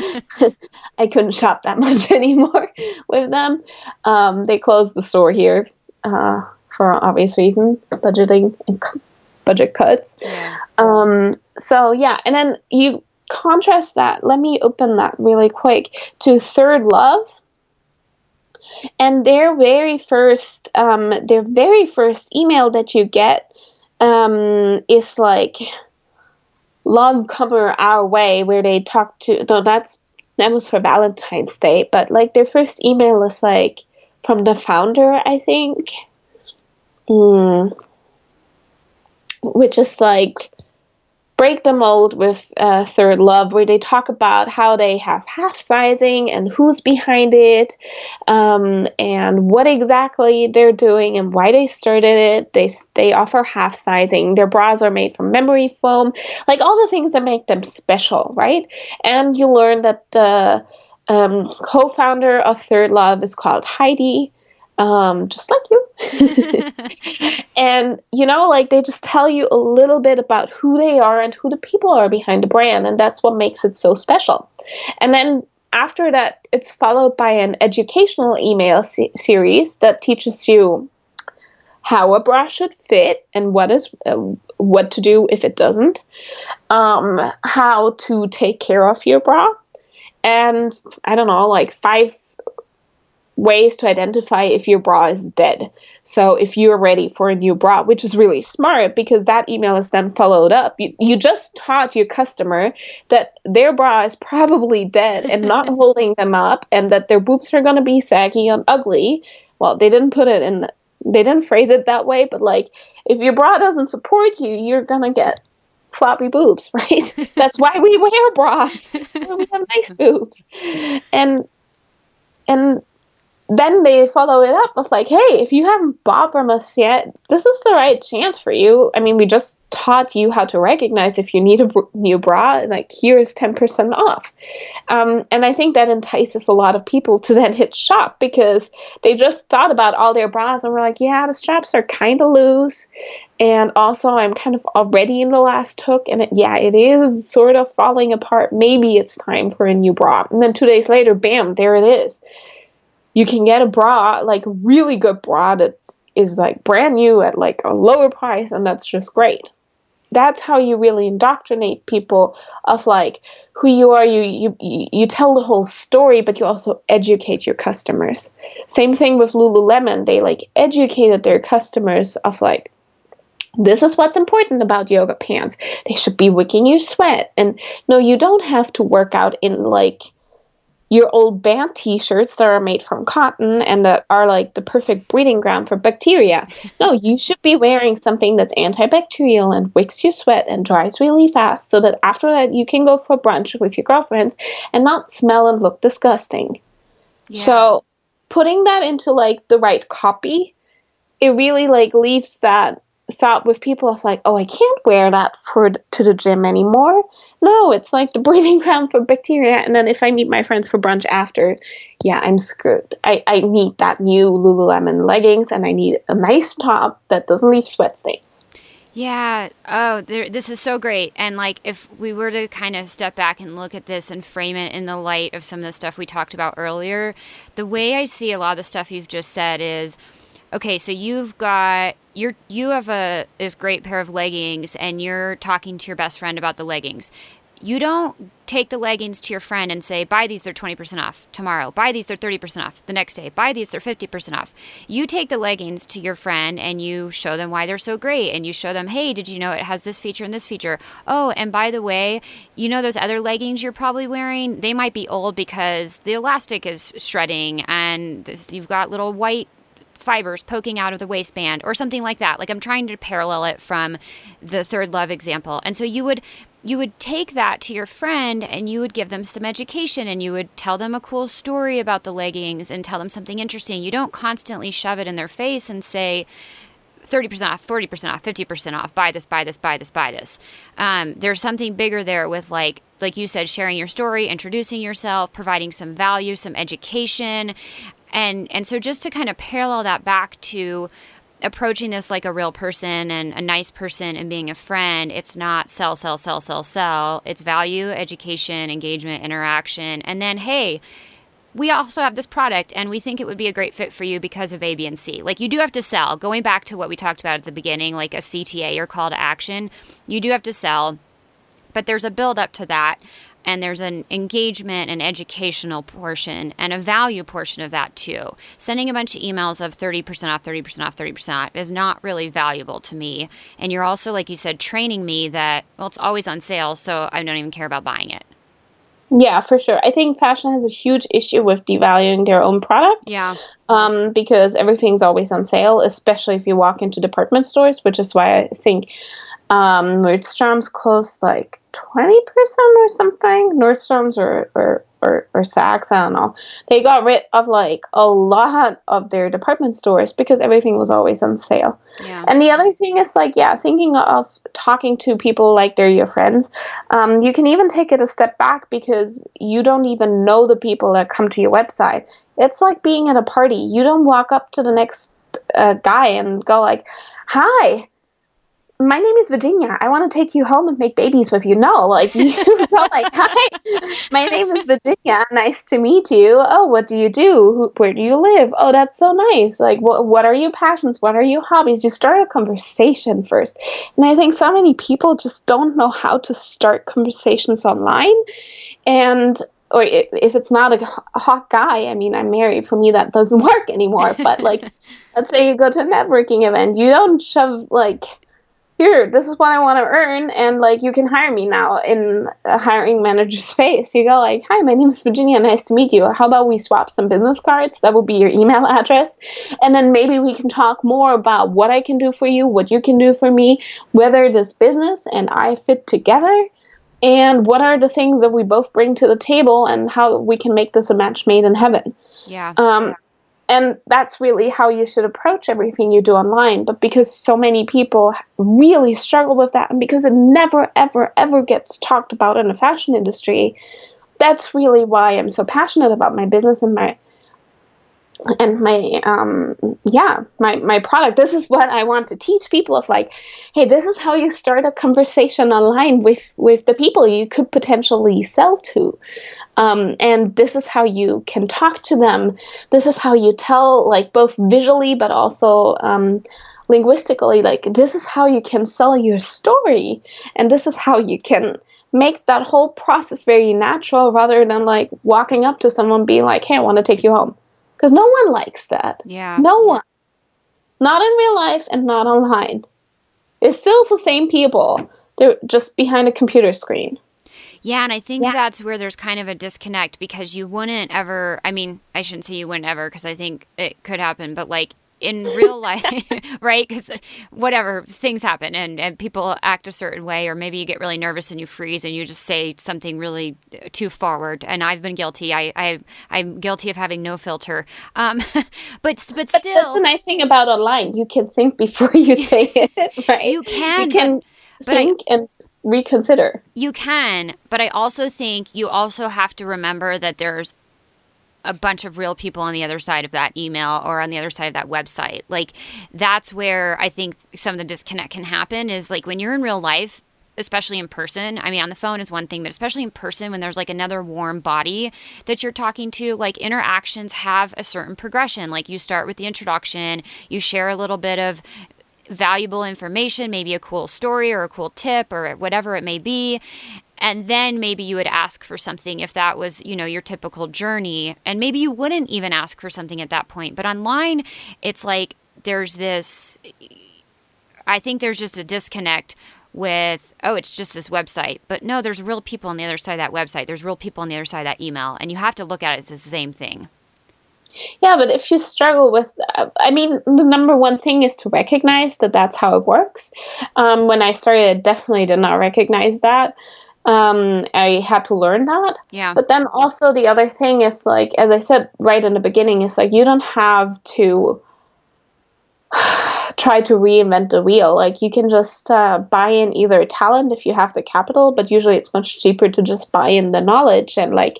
I couldn't shop that much anymore with them. They closed the store here for obvious reason, budgeting and budget cuts. Yeah. So yeah, and then you contrast that. Let me open that really quick to Third Love. And their very first email that you get is like, love come our way, where they talk to, no, that was for Valentine's Day, but like their first email is like from the founder, I think, which is like, break the mold with Third Love, where they talk about how they have half sizing and who's behind it, and what exactly they're doing and why they started it. They offer half sizing. Their bras are made from memory foam, like all the things that make them special, right? And you learn that the co-founder of Third Love is called Heidi. Just like you. And, like they just tell you a little bit about who they are and who the people are behind the brand. And that's what makes it so special. And then after that, it's followed by an educational email series that teaches you how a bra should fit and what to do if it doesn't, how to take care of your bra, and I don't know, like 5 ways to identify if your bra is dead. So if you're ready for a new bra, which is really smart because that email is then followed up. You just taught your customer that their bra is probably dead and not holding them up, and that their boobs are going to be saggy and ugly. Well, they didn't phrase it that way, but like, if your bra doesn't support you, you're going to get floppy boobs, right? That's why we wear bras. So we have nice boobs. And then they follow it up with like, hey, if you haven't bought from us yet, this is the right chance for you. I mean, we just taught you how to recognize if you need a new bra, and like, here's 10% off. And I think that entices a lot of people to then hit shop because they just thought about all their bras and were like, yeah, the straps are kind of loose. And also, I'm kind of already in the last hook, and it is sort of falling apart. Maybe it's time for a new bra. And then 2 days later, bam, there it is. You can get a bra, like a really good bra that is like brand new at like a lower price, and that's just great. That's how you really indoctrinate people of like who you are. You tell the whole story, but you also educate your customers. Same thing with Lululemon. They like educated their customers of like, this is what's important about yoga pants. They should be wicking your sweat. And no, you don't have to work out in like your old band t-shirts that are made from cotton and that are like the perfect breeding ground for bacteria. No, you should be wearing something that's antibacterial and wicks your sweat and dries really fast so that after that you can go for brunch with your girlfriends and not smell and look disgusting. Yeah. So putting that into like the right copy, it really like leaves that thought with people of like, oh, I can't wear that to the gym anymore. No, it's like the breeding ground for bacteria. And then if I meet my friends for brunch after, yeah, I'm screwed. I need that new Lululemon leggings, and I need a nice top that doesn't leave sweat stains. Yeah. Oh, this is so great. And like, if we were to kind of step back and look at this and frame it in the light of some of the stuff we talked about earlier, the way I see a lot of the stuff you've just said is, okay, so you have this great pair of leggings, and you're talking to your best friend about the leggings. You don't take the leggings to your friend and say, buy these, they're 20% off tomorrow. Buy these, they're 30% off the next day. Buy these, they're 50% off. You take the leggings to your friend and you show them why they're so great. And you show them, hey, did you know it has this feature and this feature? Oh, and by the way, you know those other leggings you're probably wearing? They might be old because the elastic is shredding and you've got little white fibers poking out of the waistband or something like that. Like, I'm trying to parallel it from the Third Love example. And so you would take that to your friend and you would give them some education and you would tell them a cool story about the leggings and tell them something interesting. You don't constantly shove it in their face and say 30% off, 40% off, 50% off, buy this, buy this, buy this, buy this. There's something bigger there with like you said, sharing your story, introducing yourself, providing some value, some education. And so just to kind of parallel that back to approaching this like a real person and a nice person and being a friend, it's not sell, sell, sell, sell, sell. It's value, education, engagement, interaction. And then, hey, we also have this product and we think it would be a great fit for you because of A, B, and C. Like, you do have to sell. Going back to what we talked about at the beginning, like a CTA or call to action, you do have to sell. But there's a build up to that. And there's an engagement and educational portion and a value portion of that too. Sending a bunch of emails of 30% off, 30% off, 30% off is not really valuable to me. And you're also, like you said, training me that, well, it's always on sale, so I don't even care about buying it. Yeah, for sure. I think fashion has a huge issue with devaluing their own product. Yeah. Because everything's always on sale, especially if you walk into department stores, which is why I think Nordstrom's closed like 20% or something. Nordstrom's or Saks, I don't know. They got rid of like a lot of their department stores because everything was always on sale. Yeah. And the other thing is like, yeah, thinking of talking to people like they're your friends. You can even take it a step back because you don't even know the people that come to your website. It's like being at a party. You don't walk up to the next guy and go like, hi, my name is Virginia. I want to take you home and make babies with you. No, like, you go like, hi, my name is Virginia. Nice to meet you. Oh, what do you do? Where do you live? Oh, that's so nice. Like, what are your passions? What are your hobbies? You start a conversation first. And I think so many people just don't know how to start conversations online. And or if it's not a hot guy, I mean, I'm married, for me that doesn't work anymore. But like, let's say you go to a networking event, you don't shove like, here, this is what I want to earn, and like, you can hire me now in a hiring manager's face. You go like, hi, my name is Virginia, nice to meet you. How about we swap some business cards? That would be your email address. And then maybe we can talk more about what I can do for you, what you can do for me, whether this business and I fit together, and what are the things that we both bring to the table, and how we can make this a match made in heaven. Yeah. And that's really how you should approach everything you do online. But because so many people really struggle with that, and because it never, ever, ever gets talked about in the fashion industry, that's really why I'm so passionate about my business and my product. This is what I want to teach people, of like, hey, this is how you start a conversation online with the people you could potentially sell to. And this is how you can talk to them. This is how you tell, like, both visually but also linguistically, like, this is how you can sell your story. And this is how you can make that whole process very natural, rather than like walking up to someone being like, hey, I want to take you home. Because no one likes that. Yeah. No one. Not in real life and not online. It's still the same people. They're just behind a computer screen. Yeah, and I think that's where there's kind of a disconnect, because you wouldn't ever, I mean, I shouldn't say you wouldn't ever, because I think it could happen, but like in real life, right? Because whatever, things happen and people act a certain way, or maybe you get really nervous and you freeze and you just say something really too forward. And I've been guilty. I'm guilty of having no filter. But still. That's the nice thing about online. You can think before you say it, right? You can think and reconsider. You can, but I also think you also have to remember that there's a bunch of real people on the other side of that email or on the other side of that website. Like, that's where I think some of the disconnect can happen, is like when you're in real life, especially in person. I mean, on the phone is one thing, but especially in person, when there's like another warm body that you're talking to, like, interactions have a certain progression. Like, you start with the introduction, you share a little bit of valuable information, maybe a cool story or a cool tip or whatever it may be. And then maybe you would ask for something if that was, your typical journey. And maybe you wouldn't even ask for something at that point. But online, it's like I think there's just a disconnect with, it's just this website. But no, there's real people on the other side of that website. There's real people on the other side of that email. And you have to look at it as the same thing. Yeah, but if you struggle with that, I mean, the number one thing is to recognize that that's how it works. When I started, I definitely did not recognize that. I had to learn that. Yeah. But then also the other thing is, like, as I said right in the beginning, is like, you don't have to try to reinvent the wheel. Like, you can just buy in either talent if you have the capital, but usually it's much cheaper to just buy in the knowledge and like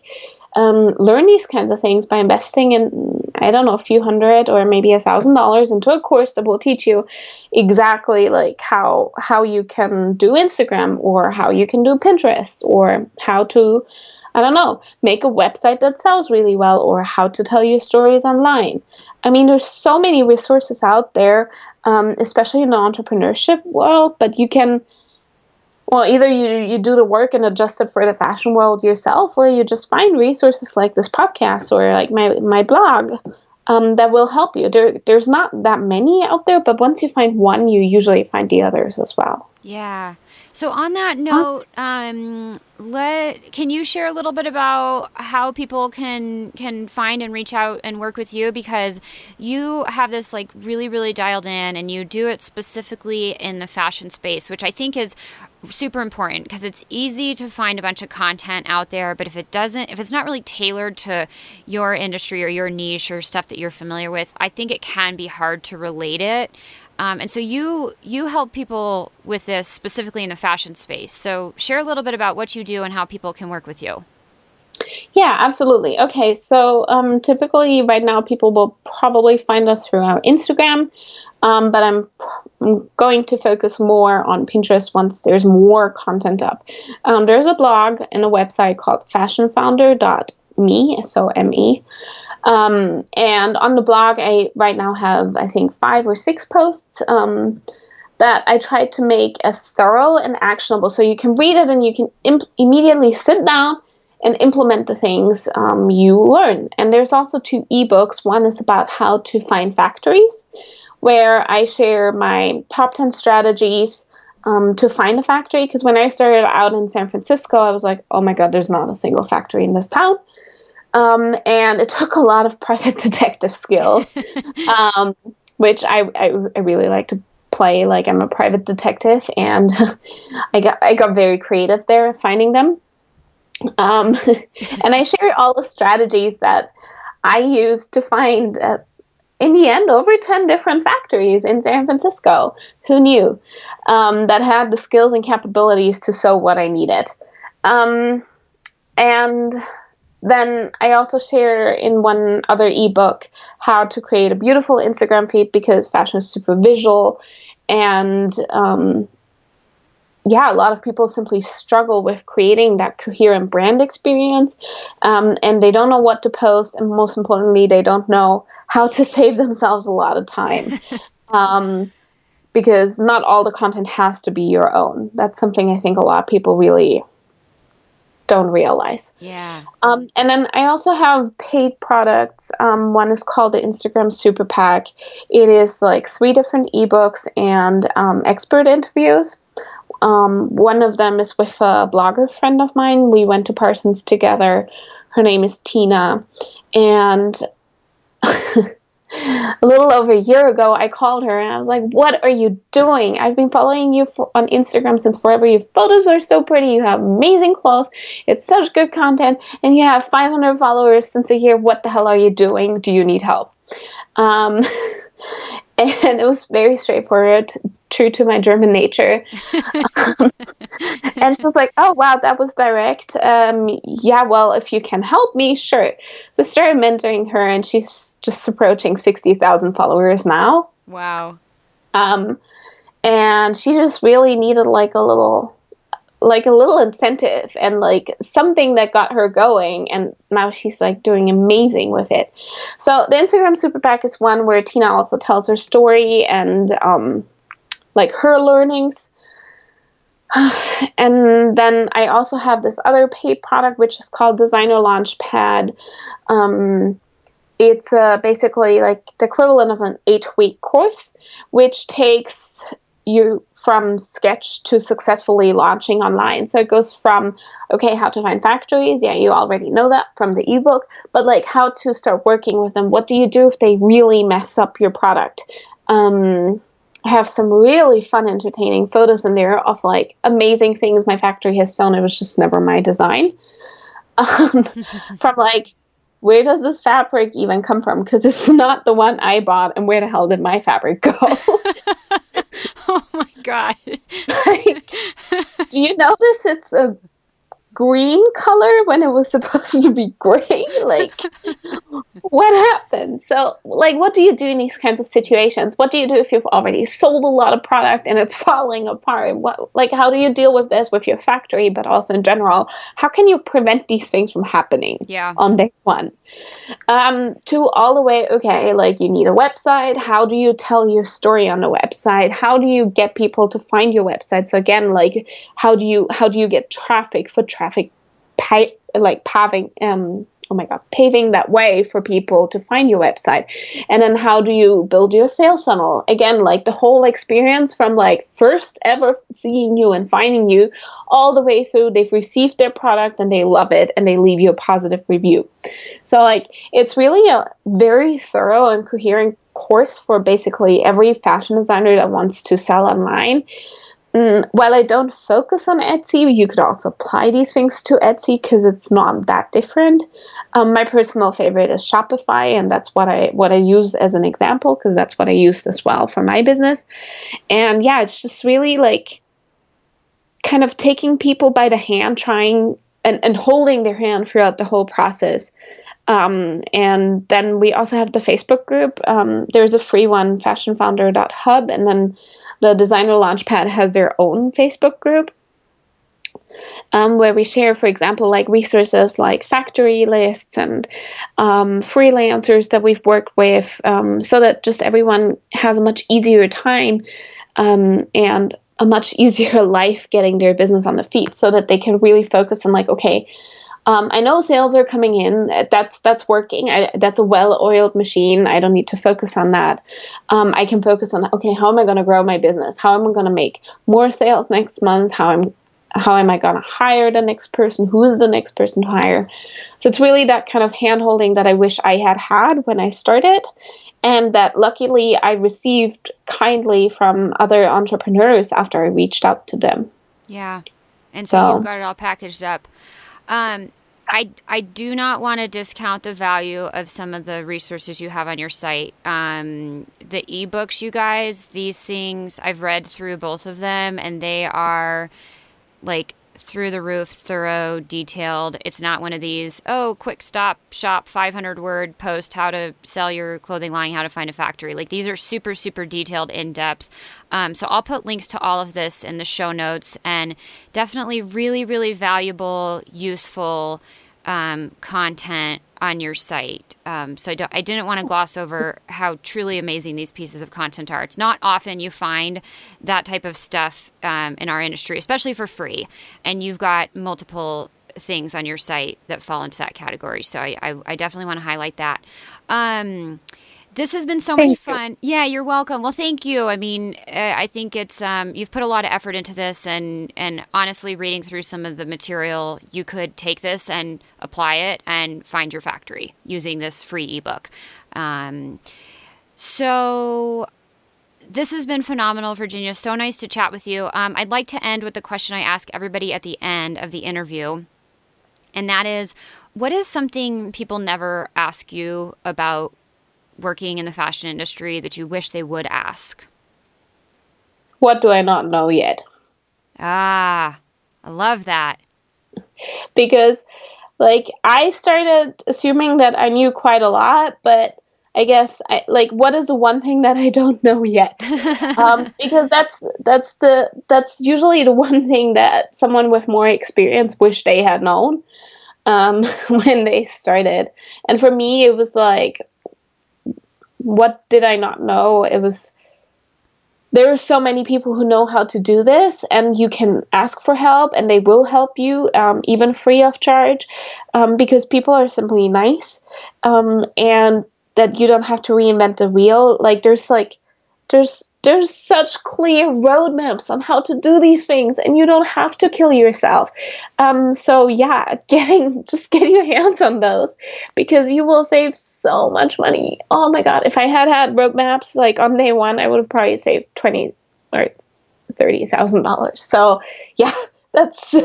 learn these kinds of things by investing in, I don't know, a few $100 or maybe $1,000 into a course that will teach you exactly like how you can do Instagram, or how you can do Pinterest, or how to, I don't know, make a website that sells really well, or how to tell your stories online. I mean, there's so many resources out there, especially in the entrepreneurship world, but you can, well, either you do the work and adjust it for the fashion world yourself, or you just find resources like this podcast or like my blog that will help you. There's not that many out there, but once you find one, you usually find the others as well. Yeah. So on that note, can you share a little bit about how people can find and reach out and work with you? Because you have this like really, really dialed in, and you do it specifically in the fashion space, which I think is super important, because it's easy to find a bunch of content out there, but if it's not really tailored to your industry or your niche or stuff that you're familiar with, I think it can be hard to relate it. And so you help people with this specifically in the fashion space. So share a little bit about what you do and how people can work with you. Yeah, absolutely. Okay, so typically right now people will probably find us through our Instagram, but I'm going to focus more on Pinterest once there's more content up. There's a blog and a website called fashionfounder.me, so M-E. And on the blog, I right now have, I think, 5 or 6 posts that I try to make as thorough and actionable, so you can read it and you can immediately sit down and implement the things you learn. And there's also 2 ebooks. One is about how to find factories, where I share my top 10 strategies to find a factory. Because when I started out in San Francisco, I was like, oh my God, there's not a single factory in this town. And it took a lot of private detective skills, which I really like to play like I'm a private detective, and I got very creative there finding them. And I shared all the strategies that I used to find, in the end, over 10 different factories in San Francisco. Who knew? That had the skills and capabilities to sew what I needed. And then I also share in one other ebook how to create a beautiful Instagram feed, because fashion is super visual, and a lot of people simply struggle with creating that coherent brand experience, and they don't know what to post, and most importantly, they don't know how to save themselves a lot of time, because not all the content has to be your own. That's something I think a lot of people really don't realize. Yeah. And then I also have paid products. One is called the Instagram Super Pack. It is like 3 different ebooks and expert interviews. One of them is with a blogger friend of mine. We went to Parsons together. Her name is Tina. And a little over a year ago, I called her and I was like, what are you doing? I've been following you on Instagram since forever. Your photos are so pretty. You have amazing clothes. It's such good content. And you have 500 followers since a year. What the hell are you doing? Do you need help? And it was very straightforward, true to my German nature. And she was like, oh, wow, that was direct. Yeah, well, if you can help me, sure. So I started mentoring her, and she's just approaching 60,000 followers now. Wow. And she just really needed like a little incentive and like something that got her going, and now she's like doing amazing with it. So the Instagram Super Pack is one where Tina also tells her story and like her learnings. And then I also have this other paid product, which is called Designer Launchpad. It's basically like the equivalent of an 8-week course, which takes you from sketch to successfully launching online. So it goes from, okay, how to find factories. Yeah, you already know that from the ebook, but like how to start working with them. What do you do if they really mess up your product? I have some really fun, entertaining photos in there of like amazing things my factory has sewn. It was just never my design. From like, where does this fabric even come from? Because it's not the one I bought, and where the hell did my fabric go? Oh my God. Like, do you notice it's a green color when it was supposed to be gray? Like, what happened? So, like, what do you do in these kinds of situations? What do you do if you've already sold a lot of product and it's falling apart? How do you deal with this with your factory, but also in general? How can you prevent these things from happening on day one? To all the way, okay, like you need a website. How do you tell your story on the website? How do you get people to find your website? So again, like, how do you get traffic, foot traffic, paving that way for people to find your website? And then how do you build your sales funnel? Again, like the whole experience from like first ever seeing you and finding you all the way through they've received their product and they love it and they leave you a positive review. So like it's really a very thorough and coherent course for basically every fashion designer that wants to sell online. While I don't focus on Etsy, you could also apply these things to Etsy because it's not that different. My personal favorite is Shopify, and that's what I use as an example because that's what I used as well for my business. And yeah, it's just really like kind of taking people by the hand, trying and holding their hand throughout the whole process. And then we also have the Facebook group. There's a free one, fashionfounder.hub, and then the Designer Launchpad has their own Facebook group where we share, for example, like resources like factory lists and freelancers that we've worked with so that just everyone has a much easier time and a much easier life getting their business on the feet so that they can really focus on like, okay, I know sales are coming in. That's working. That's a well-oiled machine. I don't need to focus on that. I can focus on, okay, how am I going to grow my business? How am I going to make more sales next month? How am I going to hire the next person? Who is the next person to hire? So it's really that kind of hand-holding that I wish I had when I started, and that luckily I received kindly from other entrepreneurs after I reached out to them. Yeah. And so you've got it all packaged up. I do not want to discount the value of some of the resources you have on your site. The ebooks, you guys, these things, I've read through both of them, and they are like through the roof, thorough, detailed. It's not one of these, quick stop shop 500 word post, how to sell your clothing line, how to find a factory. Like, these are super, super detailed, in depth. So I'll put links to all of this in the show notes, and definitely really, really valuable, useful content on your site. So I didn't want to gloss over how truly amazing these pieces of content are. It's not often you find that type of stuff in our industry, especially for free. And you've got multiple things on your site that fall into that category. So I definitely want to highlight that. This has been so much fun. Yeah, you're welcome. Well, thank you. I mean, I think it's you've put a lot of effort into this, and honestly, reading through some of the material, you could take this and apply it and find your factory using this free ebook. So this has been phenomenal, Virginia. So nice to chat with you. I'd like to end with the question I ask everybody at the end of the interview, and that is, what is something people never ask you about working in the fashion industry that you wish they would ask? What do I not know yet? Ah, I love that. Because, like, I started assuming that I knew quite a lot, but I guess, what is the one thing that I don't know yet? Because that's usually the one thing that someone with more experience wish they had known when they started. And for me, it was like, what did I not know? There are so many people who know how to do this, and you can ask for help, and they will help you, even free of charge, because people are simply nice, and that you don't have to reinvent the wheel. Like, there's such clear roadmaps on how to do these things, and you don't have to kill yourself. So yeah, just get your hands on those, because you will save so much money. Oh my God, if I had roadmaps like on day one, I would have probably saved $20,000 or $30,000. So yeah, that's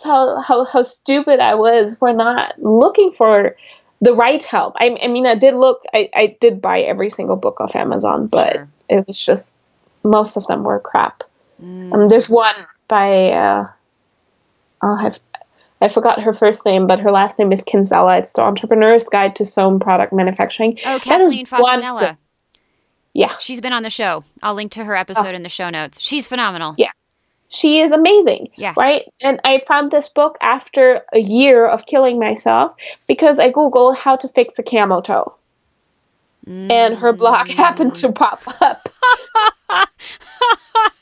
how stupid I was for not looking for the right help. I mean, I did buy every single book off Amazon, but sure, it was just, most of them were crap. There's one by, I forgot her first name, but her last name is Kinsella. It's the Entrepreneur's Guide to Sewn Product Manufacturing. Oh, Kathleen Fasanella. Yeah. She's been on the show. I'll link to her episode in the show notes. She's phenomenal. Yeah. She is amazing. Yeah. Right? And I found this book after a year of killing myself because I Googled how to fix a camel toe. And her blog happened to pop up. But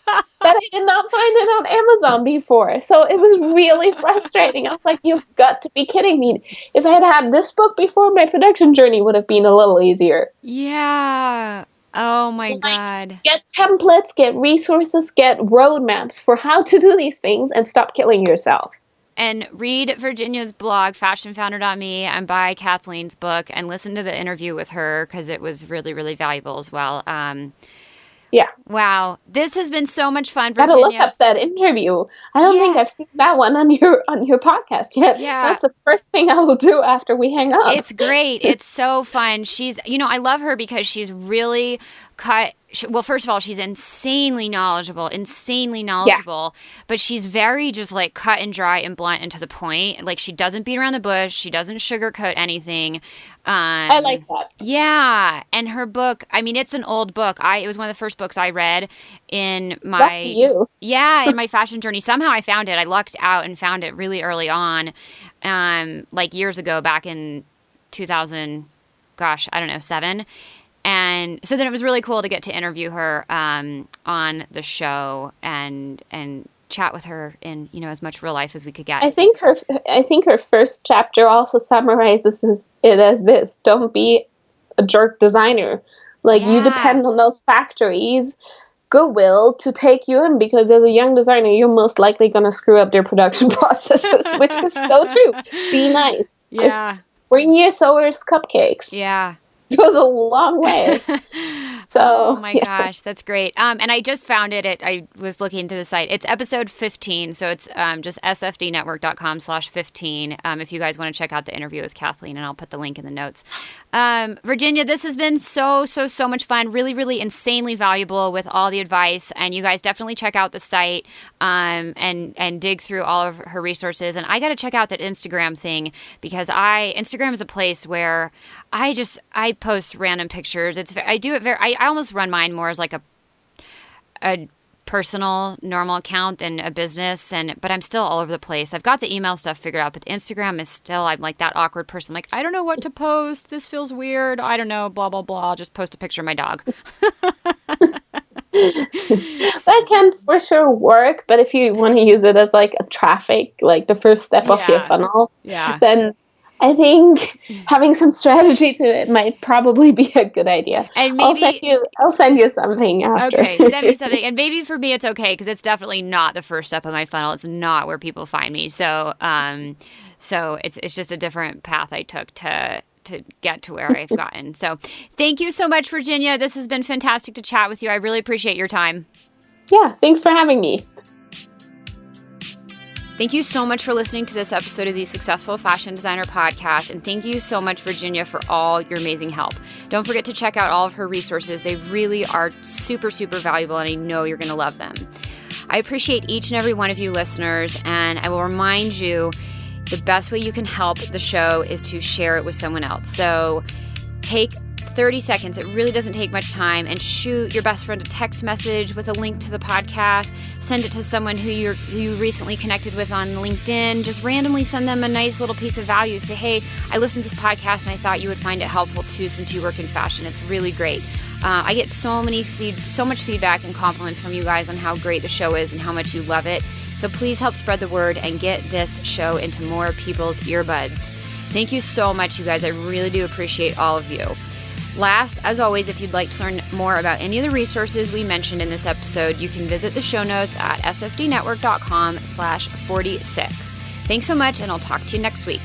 I did not find it on Amazon before. So it was really frustrating. I was like, you've got to be kidding me. If I had this book before, my production journey would have been a little easier. Yeah. Oh my God. Get templates, get resources, get roadmaps for how to do these things, and stop killing yourself. And read Virginia's blog, fashionfounder.me, and buy Kathleen's book, and listen to the interview with her, because it was really, really valuable as well. Yeah. Wow. This has been so much fun, Virginia. Gotta look up that interview. I don't think I've seen that one on your podcast yet. Yeah. That's the first thing I will do after we hang up. It's great. It's so fun. She's, I love her because she's really well, first of all, she's insanely knowledgeable, but she's very just like cut and dry and blunt and to the point. Like, she doesn't beat around the bush. She doesn't sugarcoat anything. I like that. Yeah. And her book, I mean, it's an old book. It was one of the first books I read in my, in my fashion journey. Somehow I found it. I lucked out and found it really early on, like years ago, back in 2000, 7. And so then it was really cool to get to interview her on the show and chat with her in, as much real life as we could get. I think her first chapter also summarizes it as this: don't be a jerk designer. Like, you depend on those factories' goodwill to take you in, because as a young designer, you're most likely going to screw up their production processes, which is so true. Be nice. Yeah. Bring your sewers cupcakes. Yeah. It goes a long way. So, oh my gosh, that's great. And I just found it. I was looking through the site. It's episode 15. So it's just sfdnetwork.com/15 if you guys want to check out the interview with Kathleen, and I'll put the link in the notes. Virginia, this has been so much fun. Really, really insanely valuable with all the advice. And you guys definitely check out the site and dig through all of her resources. And I got to check out that Instagram thing, because Instagram is a place where I post random pictures. I almost run mine more as like a personal, normal account than a business, but I'm still all over the place. I've got the email stuff figured out, but Instagram is still, I'm like that awkward person. Like, I don't know what to post. This feels weird. I don't know, blah, blah, blah. I'll just post a picture of my dog. That can for sure work, but if you want to use it as like a traffic, like the first step of your funnel, then I think having some strategy to it might probably be a good idea. And maybe I'll send you something after. Okay, send me something. And maybe for me it's okay, because it's definitely not the first step of my funnel. It's not where people find me. So it's just a different path I took to get to where I've gotten. So thank you so much, Virginia. This has been fantastic to chat with you. I really appreciate your time. Yeah, thanks for having me. Thank you so much for listening to this episode of the Successful Fashion Designer Podcast, and thank you so much, Virginia, for all your amazing help. Don't forget to check out all of her resources. They really are super valuable, and I know you're going to love them. I appreciate each and every one of you listeners, and I will remind you the best way you can help the show is to share it with someone else. So take 30 seconds. It really doesn't take much time, and shoot your best friend a text message with a link to the podcast. Send it to someone who you recently connected with on LinkedIn. Just randomly send them a nice little piece of value. Say, hey, I listened to this podcast and I thought you would find it helpful too, since you work in fashion. It's really great. I get so much feedback and compliments from you guys on how great the show is and how much you love it. So please help spread the word and get this show into more people's earbuds. Thank you so much, you guys. I really do appreciate all of you. Last, as always, if you'd like to learn more about any of the resources we mentioned in this episode, you can visit the show notes at sfdnetwork.com/46. Thanks so much, and I'll talk to you next week.